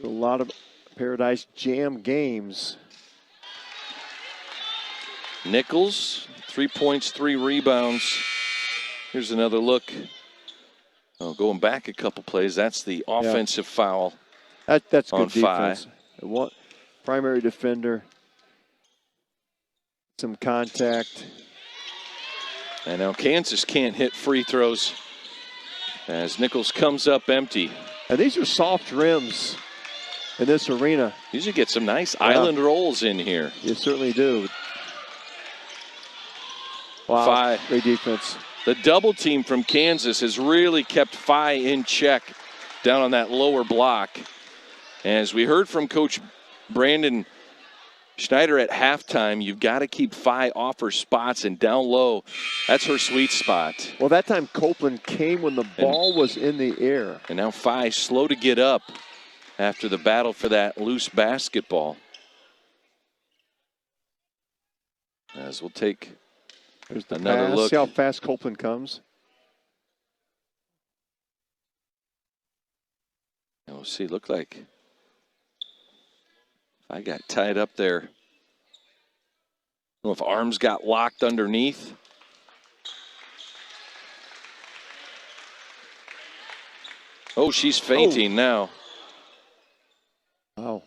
A lot of Paradise Jam games. Nichols, 3 points, 3 rebounds. Here's another look. Oh, going back a couple plays, that's the offensive foul. That's on good defense. One primary defender. Some contact. And now Kansas can't hit free throws as Nichols comes up empty. And these are soft rims in this arena. Usually get some nice island rolls in here. You certainly do. Wow, Fye. Great defense. The double team from Kansas has really kept Fye in check down on that lower block. As we heard from Coach Brandon Schneider at halftime, you've got to keep Fye off her spots and down low. That's her sweet spot. Well, that time Copeland came when the ball was in the air. And now Fye slow to get up after the battle for that loose basketball. As we'll take There's the another pass. look. See how fast Copeland comes. And we'll see, look like I got tied up there. I don't know if arms got locked underneath. Oh, she's fainting now. Wow.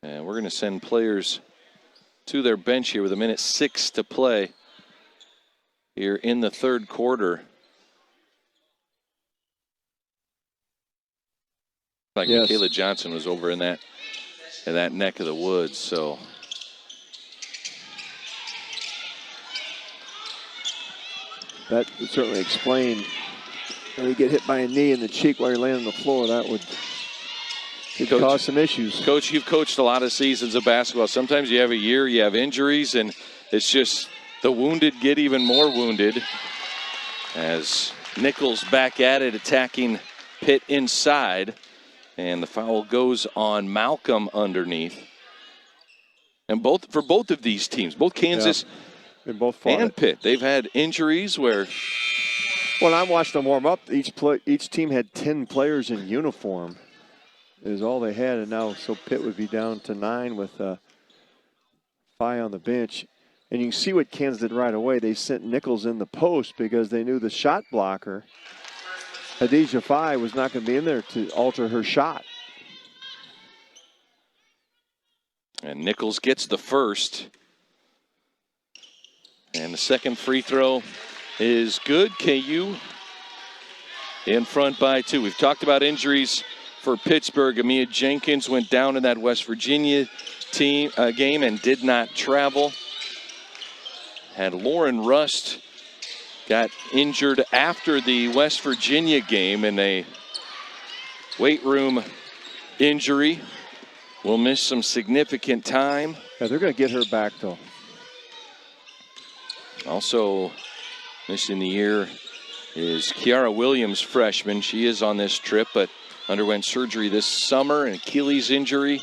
And we're going to send players to their bench here with 1:06 to play here in the third quarter. Like Michaela Johnson was over in that neck of the woods, so. That would certainly explain when you get hit by a knee in the cheek while you're laying on the floor. That would cause some issues. Coach, you've coached a lot of seasons of basketball. Sometimes you have a year, you have injuries, and it's just the wounded get even more wounded. As Nichols back at it, attacking Pitt inside. And the foul goes on Malcolm underneath. And for both of these teams, both Kansas and Pitt, they've had injuries where. When I watched them warm up, each team had 10 players in uniform. Is all they had, and now so Pitt would be down to 9 with Fye on the bench. And you can see what Kansas did right away. They sent Nichols in the post because they knew the shot blocker, Adisha Fye, was not going to be in there to alter her shot. And Nichols gets the first. And the second free throw is good. KU in front by 2. We've talked about injuries for Pittsburgh. Amia Jenkins went down in that West Virginia game and did not travel. Had Lauren Rust got injured after the West Virginia game in a weight room injury. Will miss some significant time. Yeah, they're going to get her back, though. Also missing the year is Kiara Williams, freshman. She is on this trip, but underwent surgery this summer, an Achilles injury.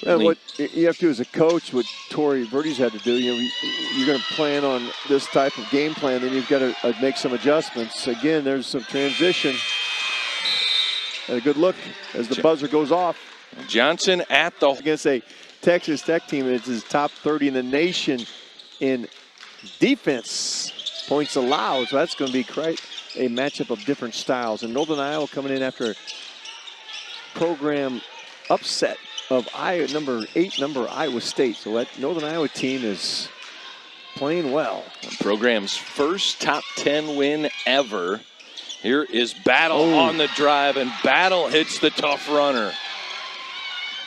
And what you have to do as a coach, what Tori Verdes had to do, you're going to plan on this type of game plan, then you've got to make some adjustments. Again, there's some transition. And a good look as the buzzer goes off. Johnson at the... Against a Texas Tech team that is top 30 in the nation in defense. Points allowed, so that's going to be quite a matchup of different styles. And Northern Iowa coming in after a program upset of number 8 Iowa State. So that Northern Iowa team is playing well. The program's first top 10 win ever. Here is Battle on the drive, and Battle hits the tough runner.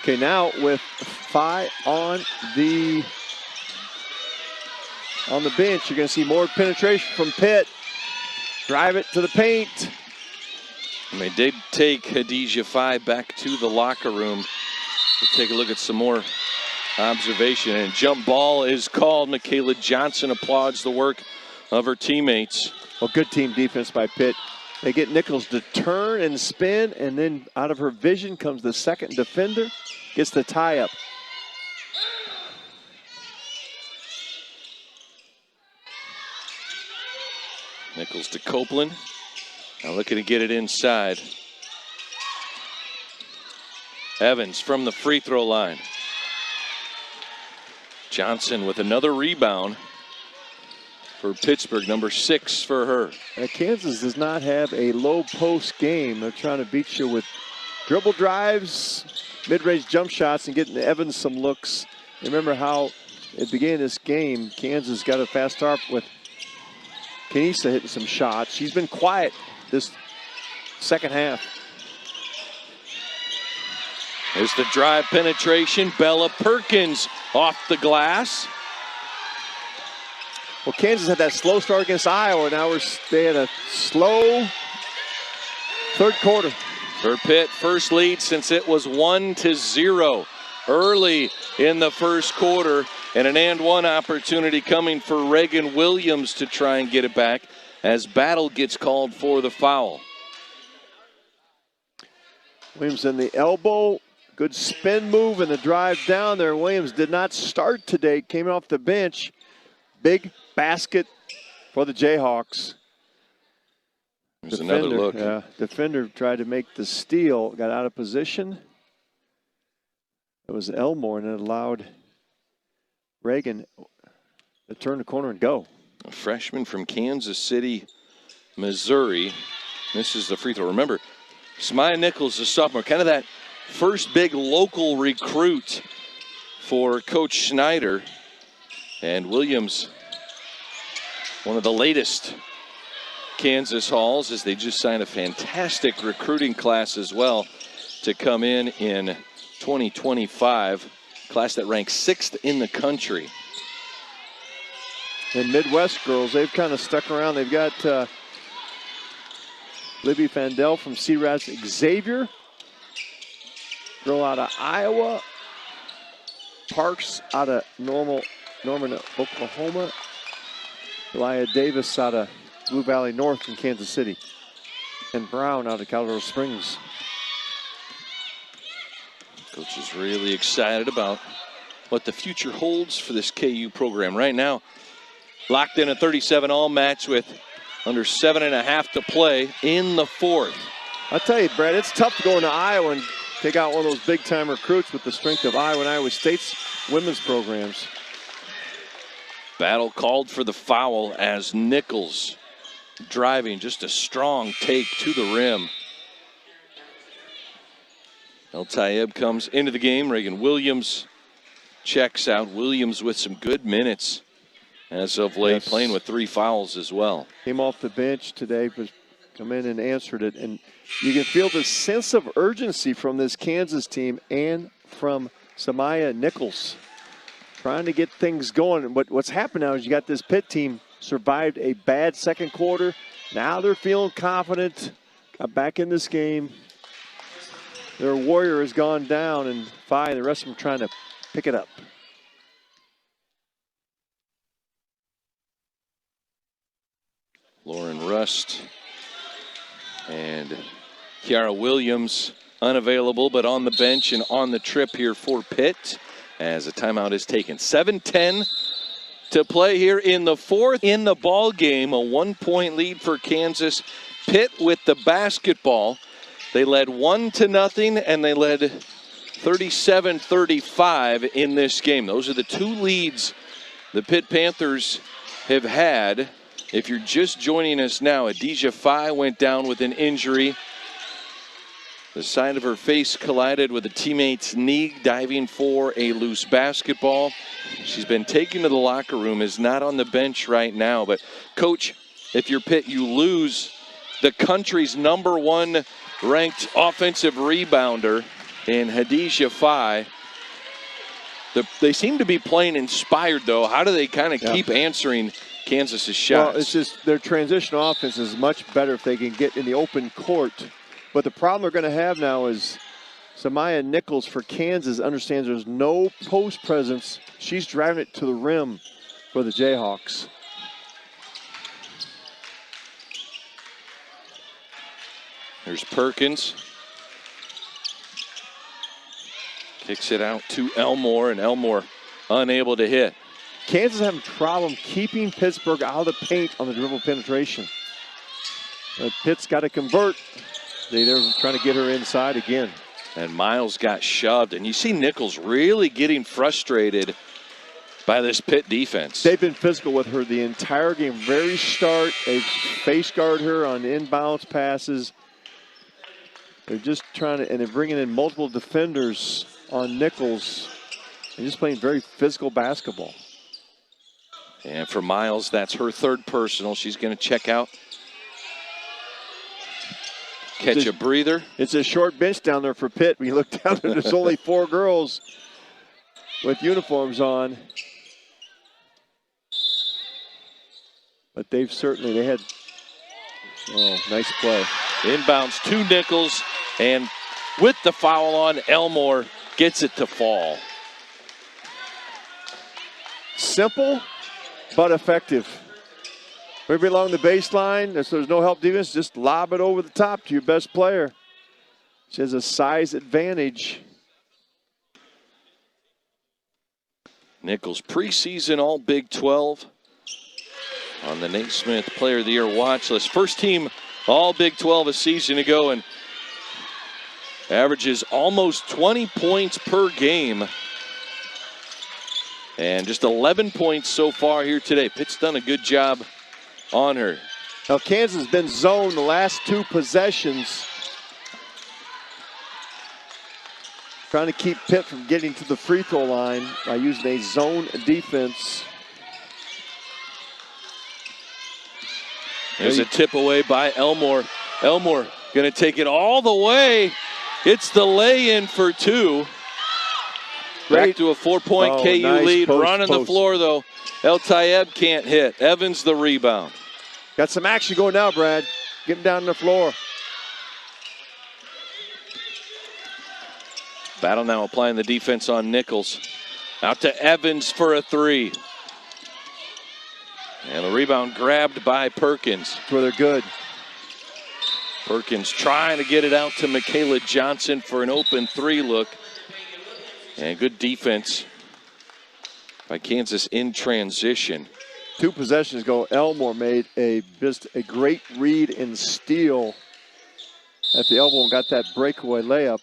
Okay, now with Phi on the bench, you're going to see more penetration from Pitt. Drive it to the paint. And they did take Khadijah Phi back to the locker room to take a look at some more observation. And jump ball is called. Michaela Johnson applauds the work of her teammates. Well, good team defense by Pitt. They get Nichols to turn and spin, and then out of her vision comes the second defender. Gets the tie up. Nichols to Copeland. Now looking to get it inside. Evans from the free throw line. Johnson with another rebound for Pittsburgh, number 6 for her. Kansas does not have a low post game. They're trying to beat you with dribble drives, mid-range jump shots, and getting Evans some looks. Remember how it began this game, Kansas got a fast start with Kenisa hitting some shots. She's been quiet this second half. There's the drive penetration. Bella Perkins off the glass. Well, Kansas had that slow start against Iowa. Now they had a slow third quarter. For Pitt, first lead since it was 1-0 early in the first quarter. And an and one opportunity coming for Reagan Williams to try and get it back as Battle gets called for the foul. Williams in the elbow. Good spin move and the drive down there. Williams did not start today. Came off the bench. Big basket for the Jayhawks. There's another look. Yeah, defender tried to make the steal. Got out of position. It was Elmore, and it allowed Reagan to turn the corner and go. A freshman from Kansas City, Missouri. Misses the free throw. Remember, Samaya Nichols, a sophomore, kind of that first big local recruit for Coach Schneider. And Williams, one of the latest Kansas Halls, as they just signed a fantastic recruiting class as well to come in 2025. Class that ranks 6th in the country. And Midwest girls, they've kind of stuck around. They've got Libby Fandel from CRAS Xavier. Girl out of Iowa. Parks out of Norman, Oklahoma. Elia Davis out of Blue Valley North in Kansas City. And Brown out of Colorado Springs. Coach is really excited about what the future holds for this KU program. Right now, locked in a 37-all match with under 7.5 to play in the fourth. I'll tell you, Brad, it's tough to go into Iowa and take out one of those big-time recruits with the strength of Iowa and Iowa State's women's programs. Battle called for the foul as Nichols driving, just a strong take to the rim. El Tayeb comes into the game. Reagan Williams checks out. Williams with some good minutes as of late, yes, playing with 3 fouls as well. Came off the bench today, but come in and answered it. And you can feel the sense of urgency from this Kansas team and from Samaya Nichols trying to get things going. And what's happened now is you got this Pitt team survived a bad second quarter. Now they're feeling confident, got back in this game. Their warrior has gone down, and Phi and the rest of them trying to pick it up. Lauren Rust and Kiara Williams unavailable, but on the bench and on the trip here for Pitt as a timeout is taken. 7:10 to play here in the fourth in the ball game. A 1-point lead for Kansas. Pitt with the basketball. They led 1-0 and they led 37-35 in this game. Those are the 2 leads the Pitt Panthers have had. If you're just joining us now, Adijah Phi went down with an injury. The side of her face collided with a teammate's knee diving for a loose basketball. She's been taken to the locker room, is not on the bench right now. But, Coach, if you're Pitt, you lose the country's #1 ranked offensive rebounder and Hadijah Fai. They seem to be playing inspired, though. How do they kind of keep answering Kansas's shots? Well, it's just their transition offense is much better if they can get in the open court. But the problem they're going to have now is Samaya Nichols for Kansas understands there's no post presence. She's driving it to the rim for the Jayhawks. There's Perkins. Kicks it out to Elmore, and Elmore unable to hit. Kansas having problem keeping Pittsburgh out of the paint on the dribble penetration. But Pitt's got to convert. They're trying to get her inside again. And Miles got shoved, and you see Nichols really getting frustrated by this Pitt defense. They've been physical with her the entire game. Very start, they face guard her on inbounds passes. They're just trying to, and they're bringing in multiple defenders on Nichols. They're just playing very physical basketball. And for Miles, that's her third personal. She's going to check out. Catch a breather. It's a short bench down there for Pitt. When you look down there, there's only 4 girls with uniforms on. But they've certainly, they had, oh, nice play. Inbounds to Nichols, and with the foul on, Elmore gets it to fall. Simple, but effective. Maybe along the baseline, there's no help defense, just lob it over the top to your best player. She has a size advantage. Nichols preseason all Big 12 on the Naismith Player of the Year watch list. First team all Big 12 a season ago, and averages almost 20 points per game. And just 11 points so far here today. Pitt's done a good job on her. Now Kansas has been zoned the last 2 possessions. Trying to keep Pitt from getting to the free throw line by using a zone defense. There's a tip away by Elmore. Elmore going to take it all the way. It's the lay-in for 2. Back to a 4-point KU nice lead. post, Running the floor, though. El Tayeb can't hit. Evans the rebound. Got some action going now, Brad. Get him down on the floor. Battle now applying the defense on Nichols. Out to Evans for a 3. And the rebound grabbed by Perkins. That's where they're good. Perkins trying to get it out to Michaela Johnson for an open 3 look. And good defense by Kansas in transition. 2 possessions ago, Elmore made just a great read and steal at the elbow and got that breakaway layup.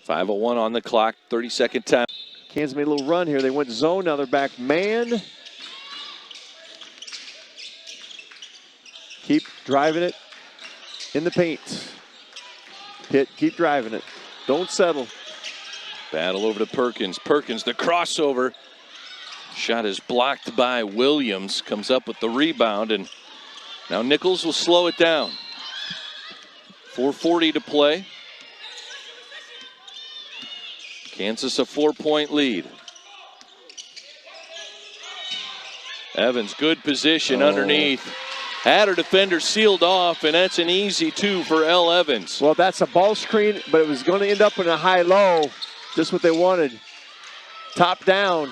5:01 on the clock, 32nd time. Kansas made a little run here. They went zone, now they're back man. Keep driving it in the paint. Pitt, keep driving it. Don't settle. Battle over to Perkins. Perkins, the crossover. Shot is blocked by Williams. Comes up with the rebound, and now Nichols will slow it down. 4:40 to play. Kansas a 4-point lead. Evans, good position underneath. Had her defender sealed off, and that's an easy 2 for Elle Evans. Well, that's a ball screen, but it was going to end up in a high-low. Just what they wanted. Top down.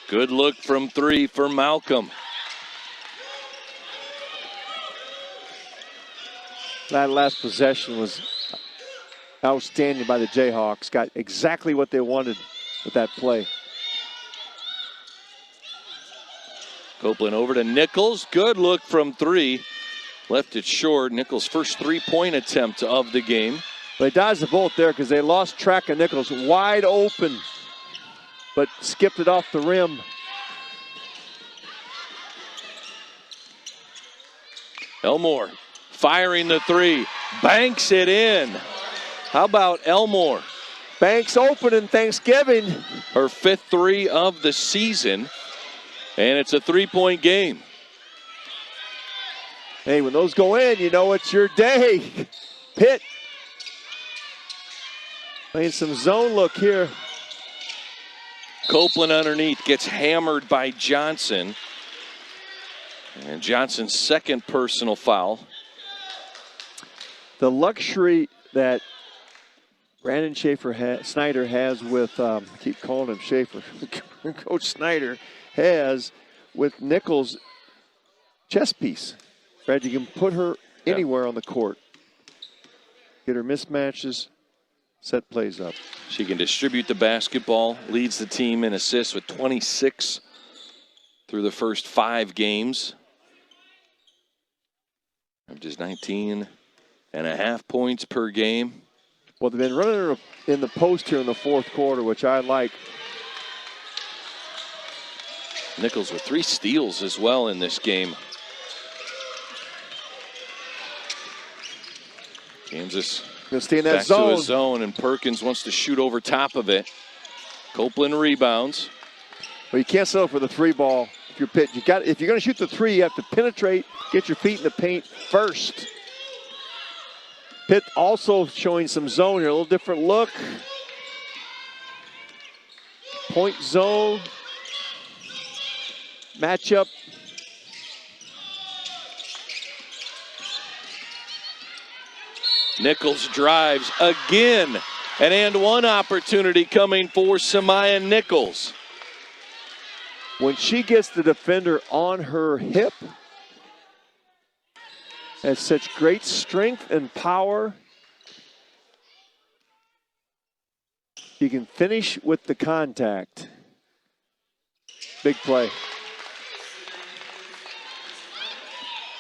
Good look from 3 for Malcolm. That last possession was outstanding by the Jayhawks. Got exactly what they wanted with that play. Copeland over to Nichols. Good look from 3. Left it short. Nichols' first 3-point attempt of the game. They dodged the bullet there because they lost track of Nichols. Wide open, but skipped it off the rim. Elmore firing the 3. Banks it in. How about Elmore? Banks open in Thanksgiving. Her 5th 3 of the season. And it's a 3-point game. Hey, when those go in, you know it's your day. Pitt playing some zone look here. Copeland underneath gets hammered by Johnson. And Johnson's second personal foul. The luxury that Brandon Snyder has with, I keep calling him Schaefer, Coach Snyder has with Nichols' chess piece. Brad, you can put her anywhere on the court. Get her mismatches, set plays up. She can distribute the basketball, leads the team in assists with 26 through the first 5 games. Averages 19.5 points per game. Well, they've been running her in the post here in the fourth quarter, which I like. Nichols with 3 steals as well in this game. Kansas gonna stay in that back zone. to a zone, and Perkins wants to shoot over top of it. Copeland rebounds. Well, you can't settle for the 3 ball if you're Pitt. If you're going to shoot the 3, you have to penetrate, get your feet in the paint first. Pitt also showing some zone here, a little different look. Point zone. Matchup. Nichols drives again. An and one opportunity coming for Samaya Nichols. When she gets the defender on her hip, has such great strength and power. She can finish with the contact. Big play.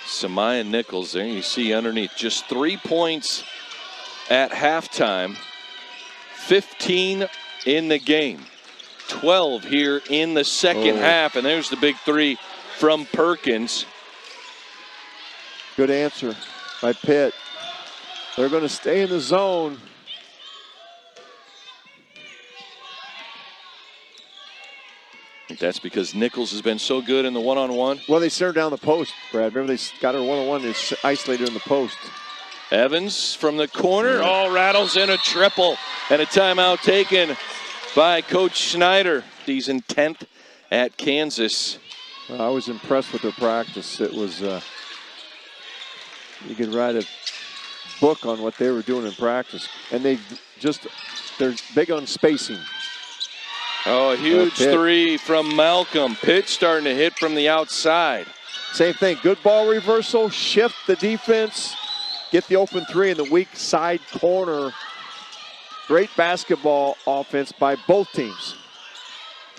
Samaya Nichols, there you see underneath, just 3 points at halftime. 15 in the game. 12 here in the second half, and there's the big 3 from Perkins. Good answer by Pitt. They're going to stay in the zone. I think that's because Nichols has been so good in the one-on-one. Well, they sent her down the post, Brad. Remember, they got her one-on-one and isolated her in the post. Evans from the corner. Oh, rattles in a triple. And a timeout taken by Coach Snyder. He's in 10th at Kansas. Well, I was impressed with their practice. It was, you could write a book on what they were doing in practice. And they're big on spacing. Oh, a huge 3 from Malcolm. Pitt starting to hit from the outside. Same thing. Good ball reversal. Shift the defense. Get the open 3 in the weak side corner. Great basketball offense by both teams.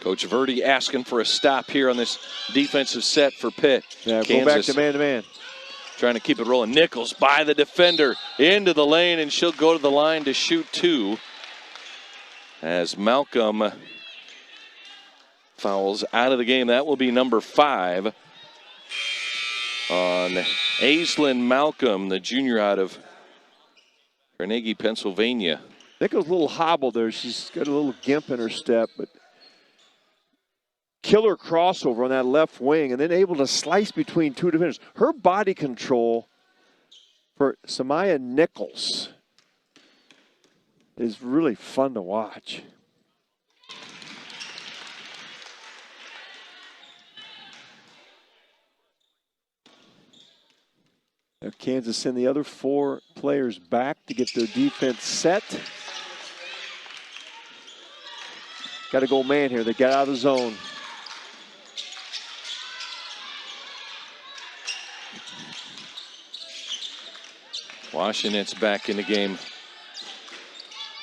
Coach Verdi asking for a stop here on this defensive set for Pitt. Yeah, Kansas go back to man-to-man. Trying to keep it rolling. Nichols by the defender into the lane, and she'll go to the line to shoot 2. As Malcolm fouls out of the game. That will be number 5 on Aislinn Malcolm, the junior out of Carnegie, Pennsylvania. Nichols a little hobbled there. She's got a little gimp in her step, but killer crossover on that left wing and then able to slice between 2 defenders. Her body control for Samaya Nichols is really fun to watch. Now Kansas send the other 4 players back to get their defense set. Got to go man here. They got out of the zone. Washington's back in the game.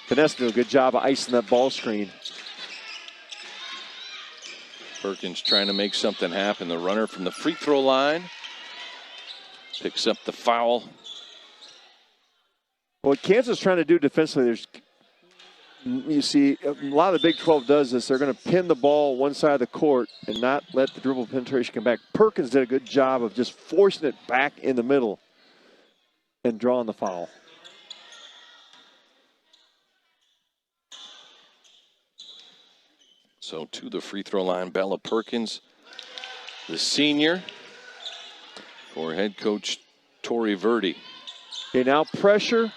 Vanessa doing a good job of icing that ball screen. Perkins trying to make something happen. The runner from the free throw line picks up the foul. What Kansas is trying to do defensively, you see, a lot of the Big 12 does this. They're going to pin the ball one side of the court and not let the dribble penetration come back. Perkins did a good job of just forcing it back in the middle and drawing the foul. So to the free throw line, Bella Perkins, the senior, for head coach Tori Verdi. Okay, now pressure.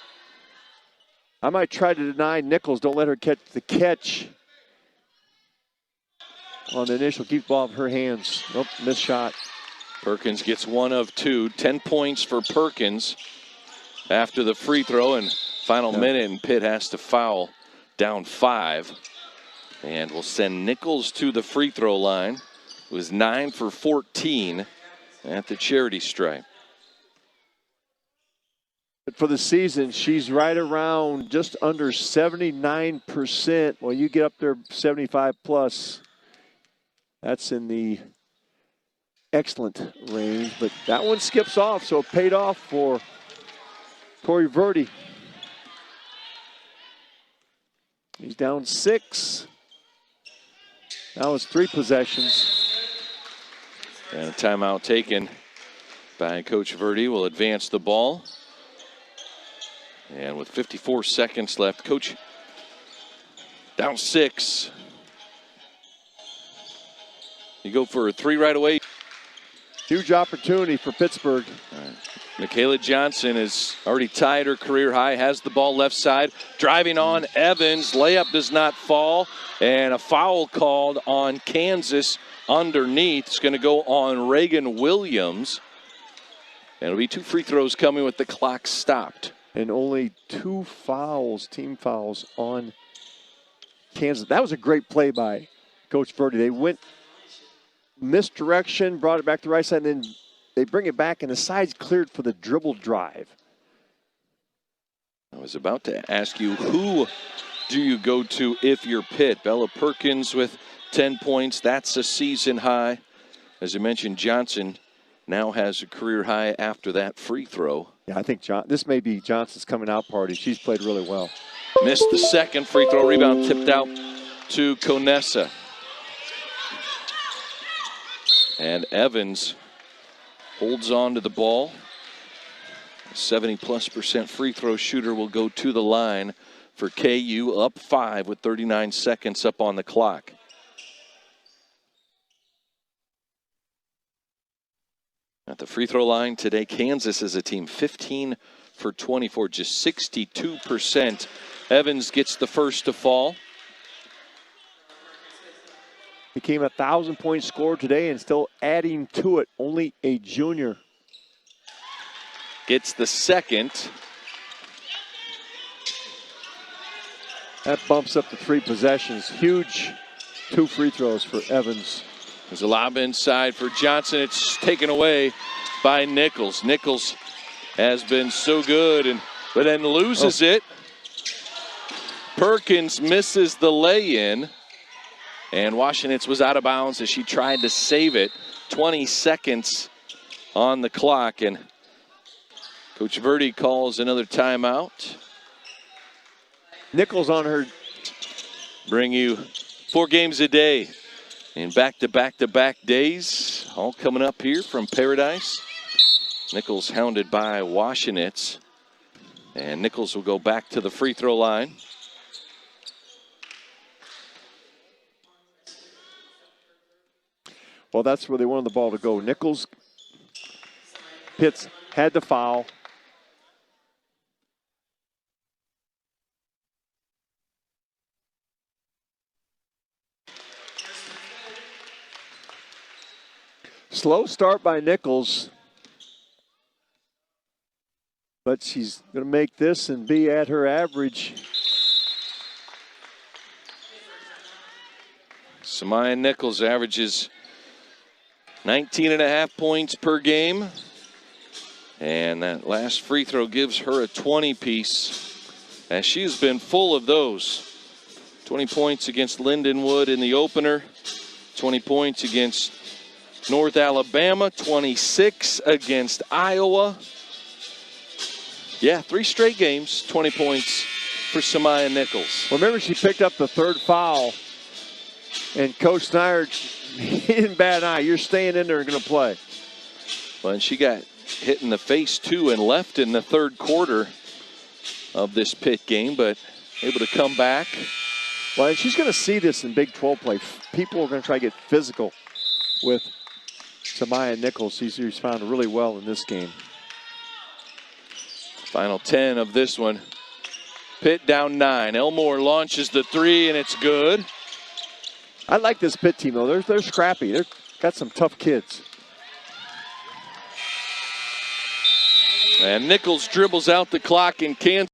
I might try to deny Nichols. Don't let her catch the catch on the initial. Keep the ball in her hands. Nope, missed shot. Perkins gets 1 of 2. 10 points for Perkins after the free throw, and final minute, and Pitt has to foul down 5. And we'll send Nichols to the free throw line. It was 9 for 14 at the charity stripe. But for the season, she's right around just under 79%. Well, you get up there 75 plus. That's in the excellent range. But that one skips off, so it paid off for Tori Verdi. He's down 6. That was 3 possessions. And a timeout taken by Coach Verdi will advance the ball. And with 54 seconds left, Coach down 6. You go for a 3 right away. Huge opportunity for Pittsburgh. All right. Michaela Johnson has already tied her career high, has the ball left side, driving on Evans. Layup does not fall, and a foul called on Kansas underneath. It's going to go on Reagan Williams. And it'll be 2 free throws coming with the clock stopped. And only 2 fouls, team fouls on Kansas. That was a great play by Coach Verdi. They went misdirection, brought it back to the right side, and then they bring it back, and the side's cleared for the dribble drive. I was about to ask you, who do you go to if you're Pitt? Bella Perkins with 10 points. That's a season high. As I mentioned, Johnson now has a career high after that free throw. Yeah, I think this may be Johnson's coming out party. She's played really well. Missed the second free throw. Rebound tipped out to Conessa. And Evans holds on to the ball. 70+% free throw shooter will go to the line for KU, up 5 with 39 seconds up on the clock. At the free throw line today, Kansas is a team 15 for 24, just 62%. Evans gets the first to fall. Became a 1,000-point scorer today and still adding to it. Only a junior. Gets the second. That bumps up to 3 possessions. Huge 2 free throws for Evans. There's a lob inside for Johnson. It's taken away by Nichols. Nichols has been so good, but then loses it. Perkins misses the lay-in. And Washington was out of bounds as she tried to save it. 20 seconds on the clock, and Coach Verdi calls another timeout. Nichols on her. Bring you 4 games a day in back-to-back-to-back days, all coming up here from Paradise. Nichols hounded by Washington, and Nichols will go back to the free throw line. Well, that's where they wanted the ball to go. Nichols, Pitts had the foul. Slow start by Nichols. But she's going to make this and be at her average. Samaya Nichols averages 19.5 points per game. And that last free throw gives her a 20-piece, as she's been full of those. 20 points against Lindenwood in the opener. 20 points against North Alabama. 26 against Iowa. Yeah, 3 straight games, 20 points for Samaya Nichols. Remember, she picked up the 3rd foul. And Coach Snyder, he didn't bat an eye. You're staying in there and going to play. Well, and she got hit in the face, too, and left in the 3rd quarter of this Pitt game, but able to come back. Well, and she's going to see this in Big 12 play. People are going to try to get physical with Samaya Nichols. She's responded really well in this game. Final 10 of this one. Pitt down 9. Elmore launches the 3, and it's good. I like this Pitt team, though. They're scrappy. They've got some tough kids. And Nichols dribbles out the clock and can't.